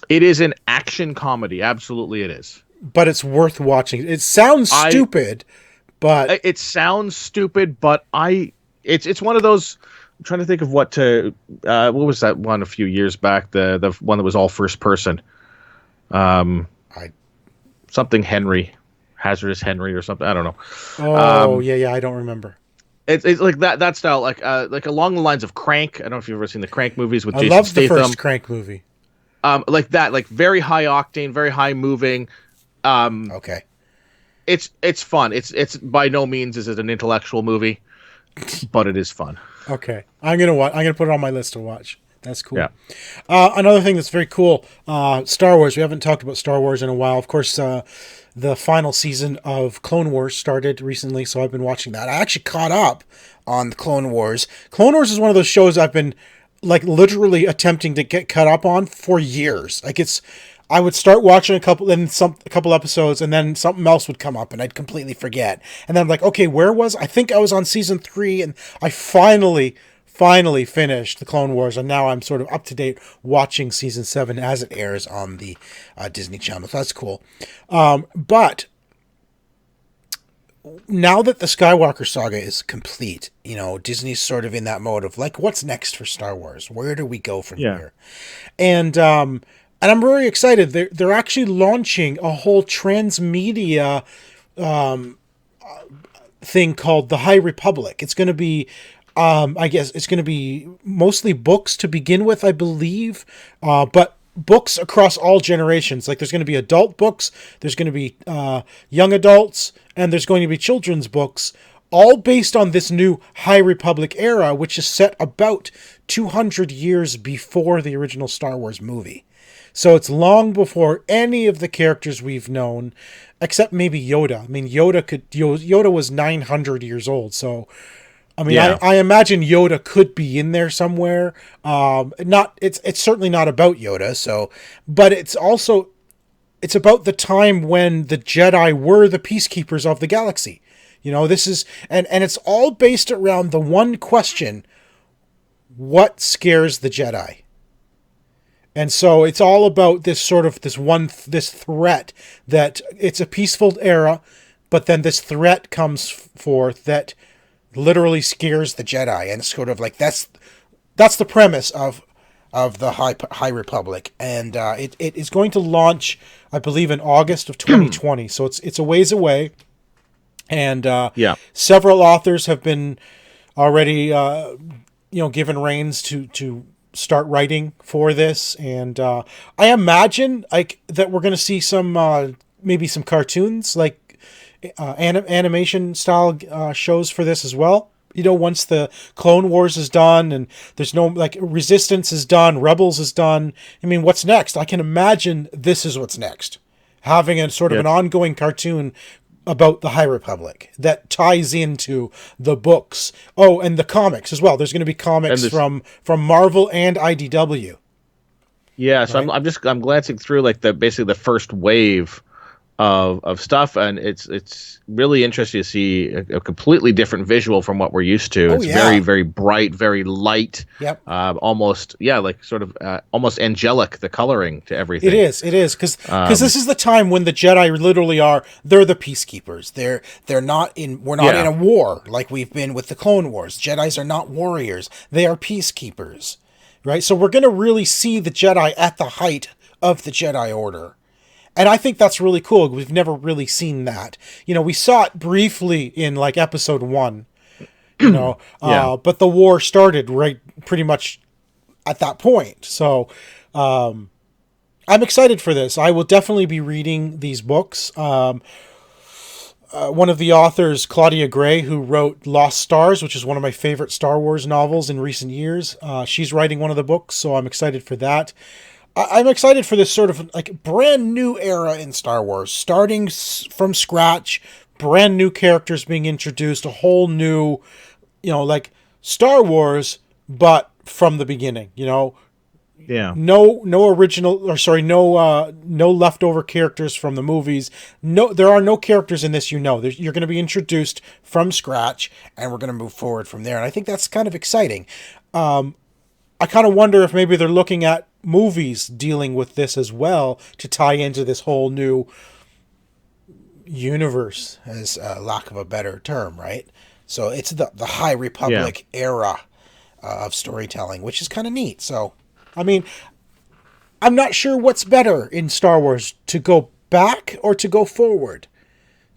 It is an action comedy. Absolutely, it is. But it's worth watching. It sounds stupid, but it sounds stupid, but It's one of those. I'm trying to think of what was that one a few years back? The one that was all first person. Something Henry, Hazardous Henry or something. I don't know. Oh yeah, I don't remember. It's like that style, like along the lines of Crank. I don't know if you've ever seen the Crank movies with Jason Statham. I love the first Crank movie. Like that, like very high octane, very high moving. Okay. It's fun. It's by no means is it an intellectual movie. But it is fun. Okay, I'm gonna put it on my list to watch. That's cool. Yeah. Another thing that's very cool, Star Wars. We haven't talked about Star Wars in a while. Of course, the final season of Clone Wars started recently, so I've been watching that. I actually caught up on the Clone Wars. Clone Wars is one of those shows I've been literally attempting to get caught up on for years. I would start watching a couple episodes, and then something else would come up, and I'd completely forget. And then I'm like, okay, I think I was on season 3, and I finally finished the Clone Wars, and now I'm sort of up to date watching season 7 as it airs on the Disney Channel. So that's cool. But now that the Skywalker saga is complete, Disney's sort of in that mode of what's next for Star Wars? Where do we go from here? And I'm very excited. They're actually launching a whole transmedia thing called the High Republic. It's going to be, I guess it's going to be mostly books to begin with, I believe, but books across all generations. Like there's going to be adult books, there's going to be young adults, and there's going to be children's books, all based on this new High Republic era, which is set about 200 years before the original Star Wars movie. So it's long before any of the characters we've known, except maybe Yoda. I mean, Yoda was 900 years old, so I mean, yeah. I imagine Yoda could be in there somewhere. It's certainly not about Yoda, so, but it's about the time when the Jedi were the peacekeepers of the galaxy. You know, this is, and it's all based around the one question: what scares the Jedi? And so it's all about this threat that it's a peaceful era, but then this threat comes forth that literally scares the Jedi, and it's sort of like that's the premise of the High Republic, and it is going to launch, I believe, in August of 2020. So it's a ways away, and several authors have been already given reins to start writing for this, and I imagine like that we're going to see some maybe some cartoons, like animation style shows for this as well. You know, once the Clone Wars is done and there's no, like, Resistance is done, Rebels is done. I mean, what's next? I can imagine this is what's next. Having a sort of an ongoing cartoon about the High Republic that ties into the books. Oh, and the comics as well. There's going to be comics from Marvel and IDW. Yeah, so right? I'm glancing through like basically the first wave of stuff, and it's really interesting to see a completely different visual from what we're used to. It's very, very bright, very light. Yep. Almost almost angelic, the coloring to everything. It is because this is the time when the Jedi literally they're the peacekeepers. We're not in a war like we've been with the Clone Wars. Jedis are not warriors. They are peacekeepers. Right? So we're going to really see the Jedi at the height of the Jedi Order. And I think that's really cool. We've never really seen that. You know, we saw it briefly in like episode 1, you know, but the war started right pretty much at that point. So I'm excited for this. I will definitely be reading these books. One of the authors, Claudia Gray, who wrote Lost Stars, which is one of my favorite Star Wars novels in recent years, she's writing one of the books, so I'm excited for that. I'm excited for this sort of like brand new era in Star Wars, starting from scratch, brand new characters being introduced, a whole new, like Star Wars, but from the beginning, Yeah. No leftover characters from the movies. No, there are no characters in this. You're going to be introduced from scratch, and we're going to move forward from there. And I think that's kind of exciting. I kind of wonder if maybe they're looking at movies dealing with this as well to tie into this whole new universe, as lack of a better term, right? So it's the High Republic era of storytelling, which is kind of neat. So, I mean, I'm not sure what's better in Star Wars, to go back or to go forward.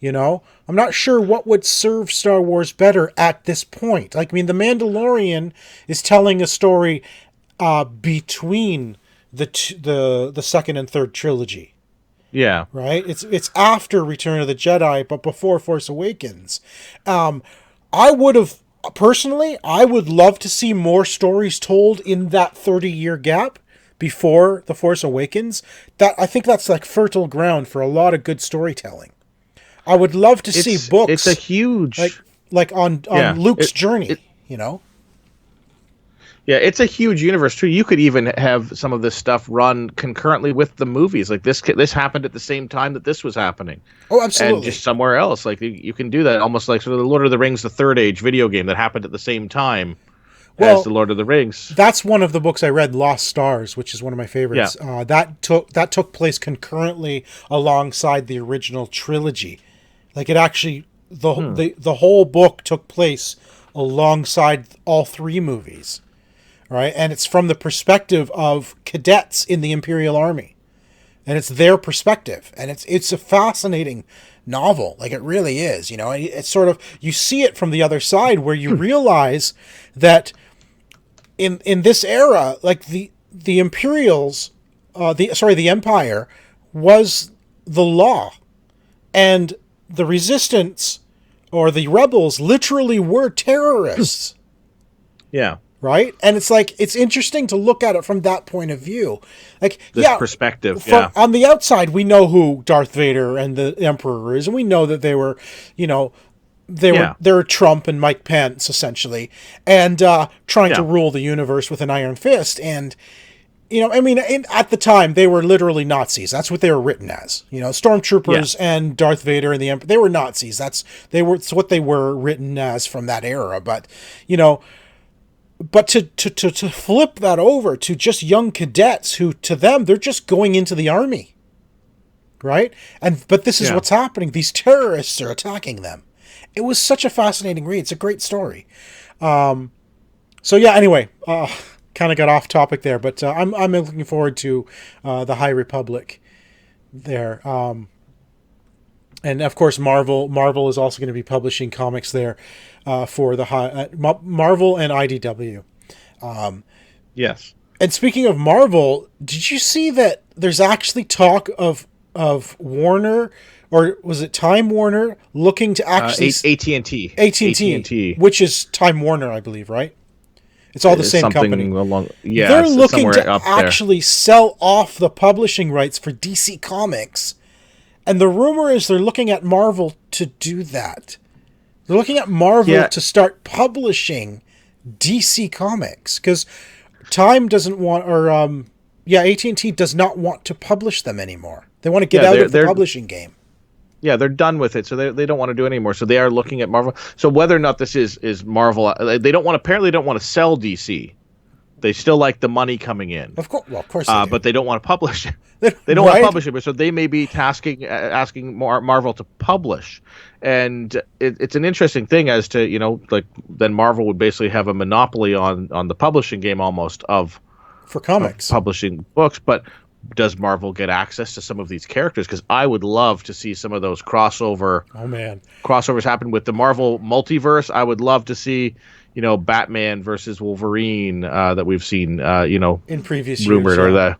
I'm not sure what would serve Star Wars better at this point. Like, I mean, The Mandalorian is telling a story between the second and third trilogy. Yeah. Right? It's after Return of the Jedi, but before Force Awakens. I would love to see more stories told in that 30-year gap before The Force Awakens. I think that's like fertile ground for a lot of good storytelling. I would love to see books. It's a huge like on Luke's journey, Yeah, it's a huge universe too. You could even have some of this stuff run concurrently with the movies. Like this happened at the same time that this was happening. Oh, absolutely. And just somewhere else. Like you can do that, almost like sort of the Lord of the Rings, the Third Age video game that happened at the same time as the Lord of the Rings. That's one of the books I read, Lost Stars, which is one of my favorites. Yeah. That took place concurrently alongside the original trilogy. Like it actually, the whole book took place alongside all 3 movies. Right, and it's from the perspective of cadets in the Imperial Army, and it's their perspective, and it's a fascinating novel. Like, it really is. You know, it's sort of, you see it from the other side, where you realize that in this era, like the Imperials, the Empire was the law, and the Resistance or the rebels literally were terrorists. Yeah. Right? And it's like, it's interesting to look at it from that point of view. Like, This perspective, on the outside, we know who Darth Vader and the Emperor is, and we know that they were, you know, they were Trump and Mike Pence, essentially, and trying to rule the universe with an iron fist. And, you know, I mean, at the time, they were literally Nazis. That's what they were written as. You know, stormtroopers and Darth Vader and the Emperor, they were Nazis. It's what they were written as from that era. But, you know, but to flip that over to just young cadets who, to them, they're just going into the army, right? But this is what's happening. These terrorists are attacking them. It was such a fascinating read. It's a great story. So yeah. Anyway, kind of got off topic there, but I'm looking forward to the High Republic there. And of course, Marvel is also going to be publishing comics there for the Marvel and IDW. Yes. And speaking of Marvel, did you see that there's actually talk of Warner, or was it Time Warner, looking to actually AT&T, which is Time Warner, I believe, right? It's all the same company. They're looking to actually sell off the publishing rights for DC Comics. And the rumor is they're looking at Marvel to do that. They're looking at Marvel to start publishing DC Comics, because Time doesn't want, or AT&T does not want to publish them anymore. They want to get out of the publishing game. Yeah, they're done with it, so they don't want to do it anymore. So they are looking at Marvel. So whether or not this is Marvel, they don't want to sell DC. They still like the money coming in. Of course they do. But they don't want to publish it. They don't want to publish it, so they may be asking Marvel to publish. And it's an interesting thing as to, you know, like, then Marvel would basically have a monopoly on the publishing game almost for comics, publishing books. But does Marvel get access to some of these characters? Because I would love to see some of those crossovers happen with the Marvel multiverse. I would love to see, you know, Batman versus Wolverine that we've seen, you know, in previous rumored years, or the.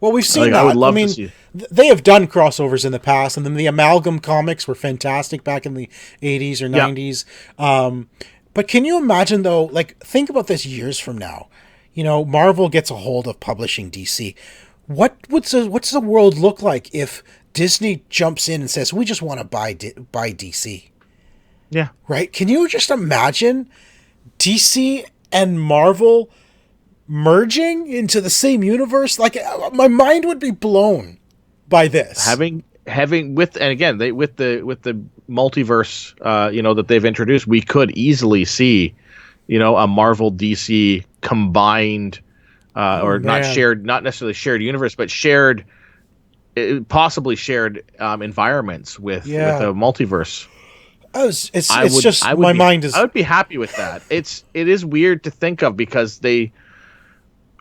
Well, we've seen that. I would love to see. They have done crossovers in the past, and then the Amalgam comics were fantastic back in the 80s or 90s. But can you imagine, though, like, think about this years from now. You know, Marvel gets a hold of publishing DC. What's the world look like if Disney jumps in and says, we just want to buy DC? Yeah. Right? Can you just imagine DC and Marvel merging into the same universe? Like, my mind would be blown by this. Having with the multiverse, you know, that they've introduced, we could easily see, you know, a Marvel DC combined, not necessarily shared universe, but possibly shared environments with a multiverse. I would be happy with that. It is weird to think of, because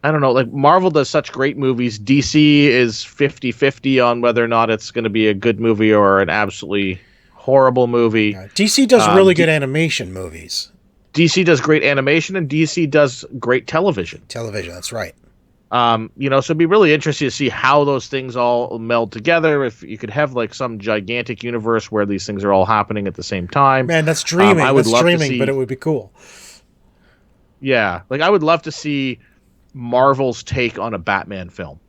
I don't know, like, Marvel does such great movies. DC is 50-50 on whether or not it's going to be a good movie or an absolutely horrible movie. Yeah, DC does really good animation movies. DC does great animation, and DC does great television. That's right. You know, so it'd be really interesting to see how those things all meld together. If you could have, like, some gigantic universe where these things are all happening at the same time. Man, that's dreaming. But it would be cool. Yeah, like, I would love to see Marvel's take on a Batman film.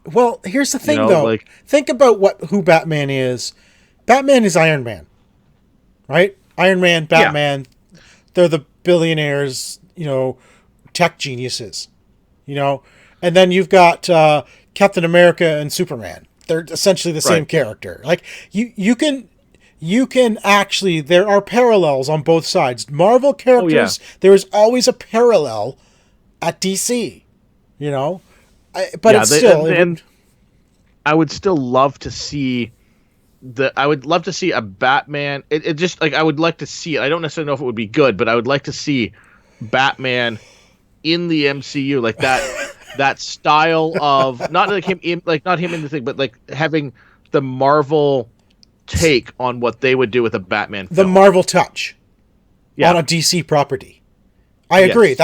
Well, here's the thing, though. Like, think about who Batman is. Batman is Iron Man, right? Iron Man, Batman. Yeah. They're the billionaires, you know, tech geniuses, you know. And then you've got Captain America and Superman. They're essentially the same character. Like, you can actually, there are parallels on both sides. Marvel characters, there is always a parallel at DC, you know, and I would still love to see I would love to see a Batman. It just, like, I would like to see it. I don't necessarily know if it would be good, but I would like to see Batman in the MCU, like that. that style of not like not him in the thing, but like having the Marvel take on what they would do with a Batman film. The Marvel touch on a DC property. I agree.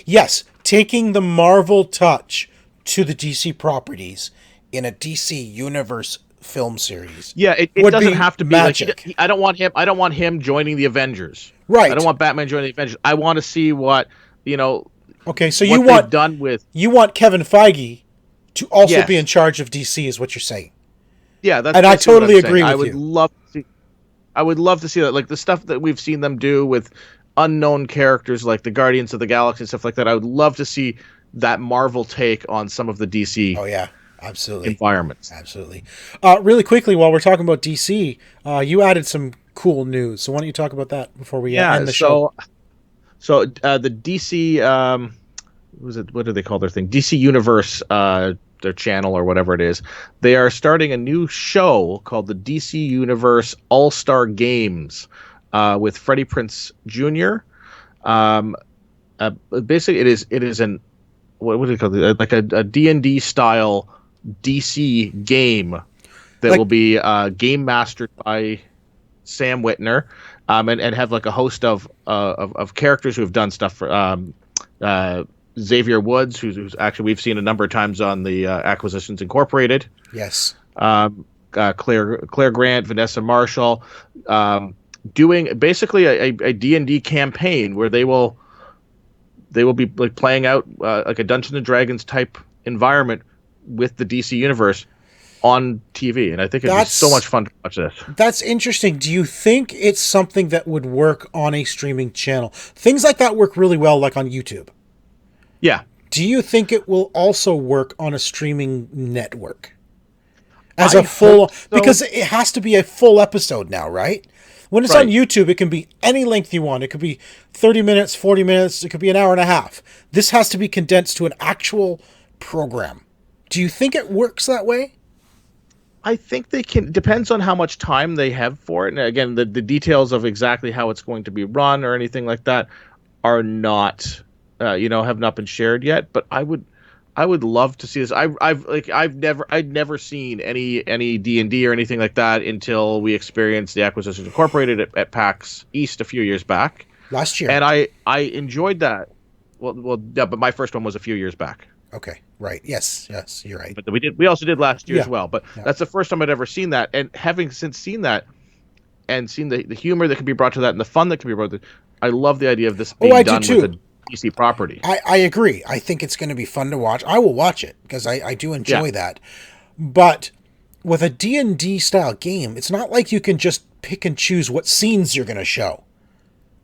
Yes, taking the Marvel touch to the DC properties in a DC Universe film series. Yeah, it doesn't have to be magic. Like, I don't want him joining the Avengers. Right. I don't want Batman joining the Avengers. I want to see what, Okay, so they've done with. You want Kevin Feige to also be in charge of DC, is what you're saying. Yeah, that's and I totally agree with you. I would love to see that, like the stuff that we've seen them do with unknown characters like the Guardians of the Galaxy and stuff like that. I would love to see that Marvel take on some of the DC. Oh yeah, absolutely. Environments. Absolutely. Really quickly, while we're talking about DC, you added some cool news. So why don't you talk about that before we end the show? So the DC, what do they call their thing? DC Universe, their channel or whatever it is. They are starting a new show called the DC Universe All-Star Games with Freddie Prinze Jr. Basically, it is an what do you call it? Like a D&D style DC game that will be game mastered by Sam Whitner, and have like a host of characters who have done stuff for Xavier Woods, who's actually we've seen a number of times on the Acquisitions Incorporated. Yes. Claire Grant, Vanessa Marshall, doing basically a D&D campaign where they will be like playing out like a Dungeons and Dragons type environment with the DC universe on TV, and I think it'd be so much fun to watch this. That's interesting. Do you think it's something that would work on a streaming channel? Things like that work really well, like on YouTube. Yeah. Do you think it will also work on a streaming network? As a full, because it has to be a full episode now, right? When it's on YouTube, it can be any length you want. It could be 30 minutes, 40 minutes. It could be an hour and a half. This has to be condensed to an actual program. Do you think it works that way? I think they can. Depends on how much time they have for it. And again, the details of exactly how it's going to be run or anything like that are not, have not been shared yet. But I would love to see this. I'd never seen any D&D or anything like that until we experienced the Acquisitions Incorporated at PAX East a few years back. Last year. And I enjoyed that. Well, yeah, but my first one was a few years back. Okay, right. Yes, you're right. But we also did last year as well. But that's the first time I'd ever seen that. And having since seen that and seen the humor that can be brought to that and the fun that can be brought to it, I love the idea of this being done with a DC property. I agree. I think it's going to be fun to watch. I will watch it because I do enjoy that. But with a D&D style game, it's not like you can just pick and choose what scenes you're going to show.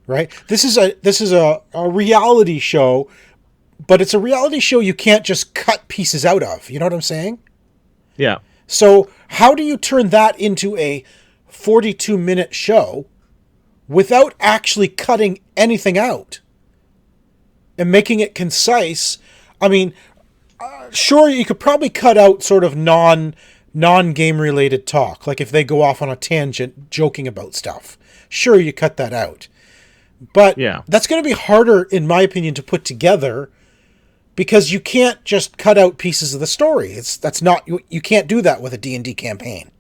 Right? This is a reality show, but it's a reality show you can't just cut pieces out of. You know what I'm saying? Yeah. So how do you turn that into a 42-minute show without actually cutting anything out and making it concise? I mean, sure, you could probably cut out sort of non-game related talk, like if they go off on a tangent joking about stuff. Sure, you cut that out. But that's going to be harder, in my opinion, to put together because you can't just cut out pieces of the story. You can't do that with a D&D campaign.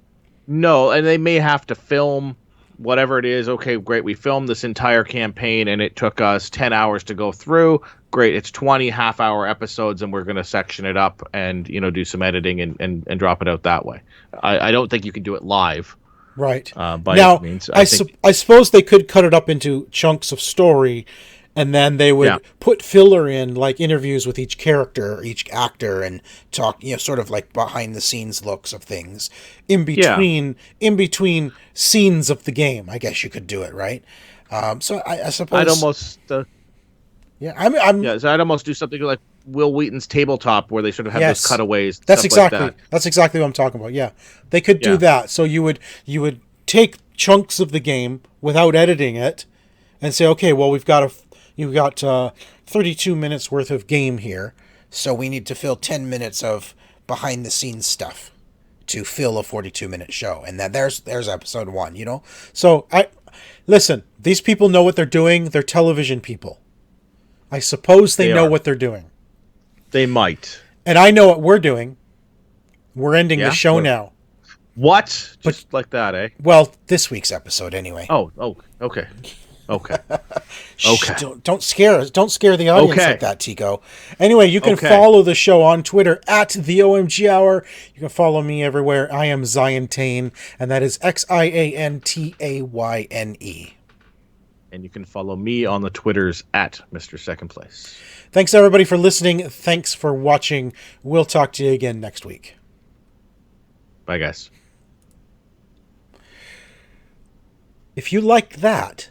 No, and they may have to film whatever it is. Okay, great. We filmed this entire campaign and it took us 10 hours to go through. Great. It's 20 half-hour episodes and we're going to section it up and, do some editing and drop it out that way. I don't think you can do it live. Right. By now, any means. I suppose they could cut it up into chunks of story, and then they would put filler in, like interviews with each character, each actor, and talk, sort of like behind the scenes looks of things in between scenes of the game. I guess you could do it, right? So I suppose I'd almost. So I'd almost do something like Will Wheaton's Tabletop, where they sort of have those cutaways. That's exactly what I'm talking about. Yeah, they could do that. So you would take chunks of the game without editing it, and say, okay, well you've got 32 minutes worth of game here, so we need to fill 10 minutes of behind the scenes stuff to fill a 42-minute show, and then there's episode 1. So listen. These people know what they're doing. They're television people. I suppose they know what they're doing. They might. And I know what we're doing. We're ending the show now. What? Just like that, eh? Well, this week's episode, anyway. Oh, okay. Shh, don't scare us. Don't scare the audience like that, Tycko. Anyway, you can follow the show on Twitter at the OMG Hour. You can follow me everywhere. I am Ziantane, and that is XIANTAYNE. And you can follow me on the Twitters at Mr. Second Place. Thanks, everybody, for listening. Thanks for watching. We'll talk to you again next week. Bye, guys. If you liked that,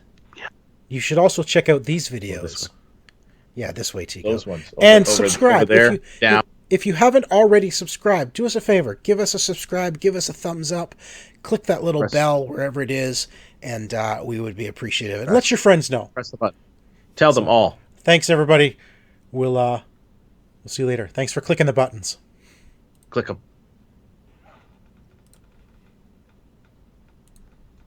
you should also check out these videos. This way, Tycko. Those ones. And subscribe. Over there. If you haven't already subscribed, do us a favor. Give us a subscribe. Give us a thumbs up. Click that little bell wherever it is, and we would be appreciative. And let your friends know. Press the button. Tell them all. Thanks, everybody. We'll see you later. Thanks for clicking the buttons. Click them.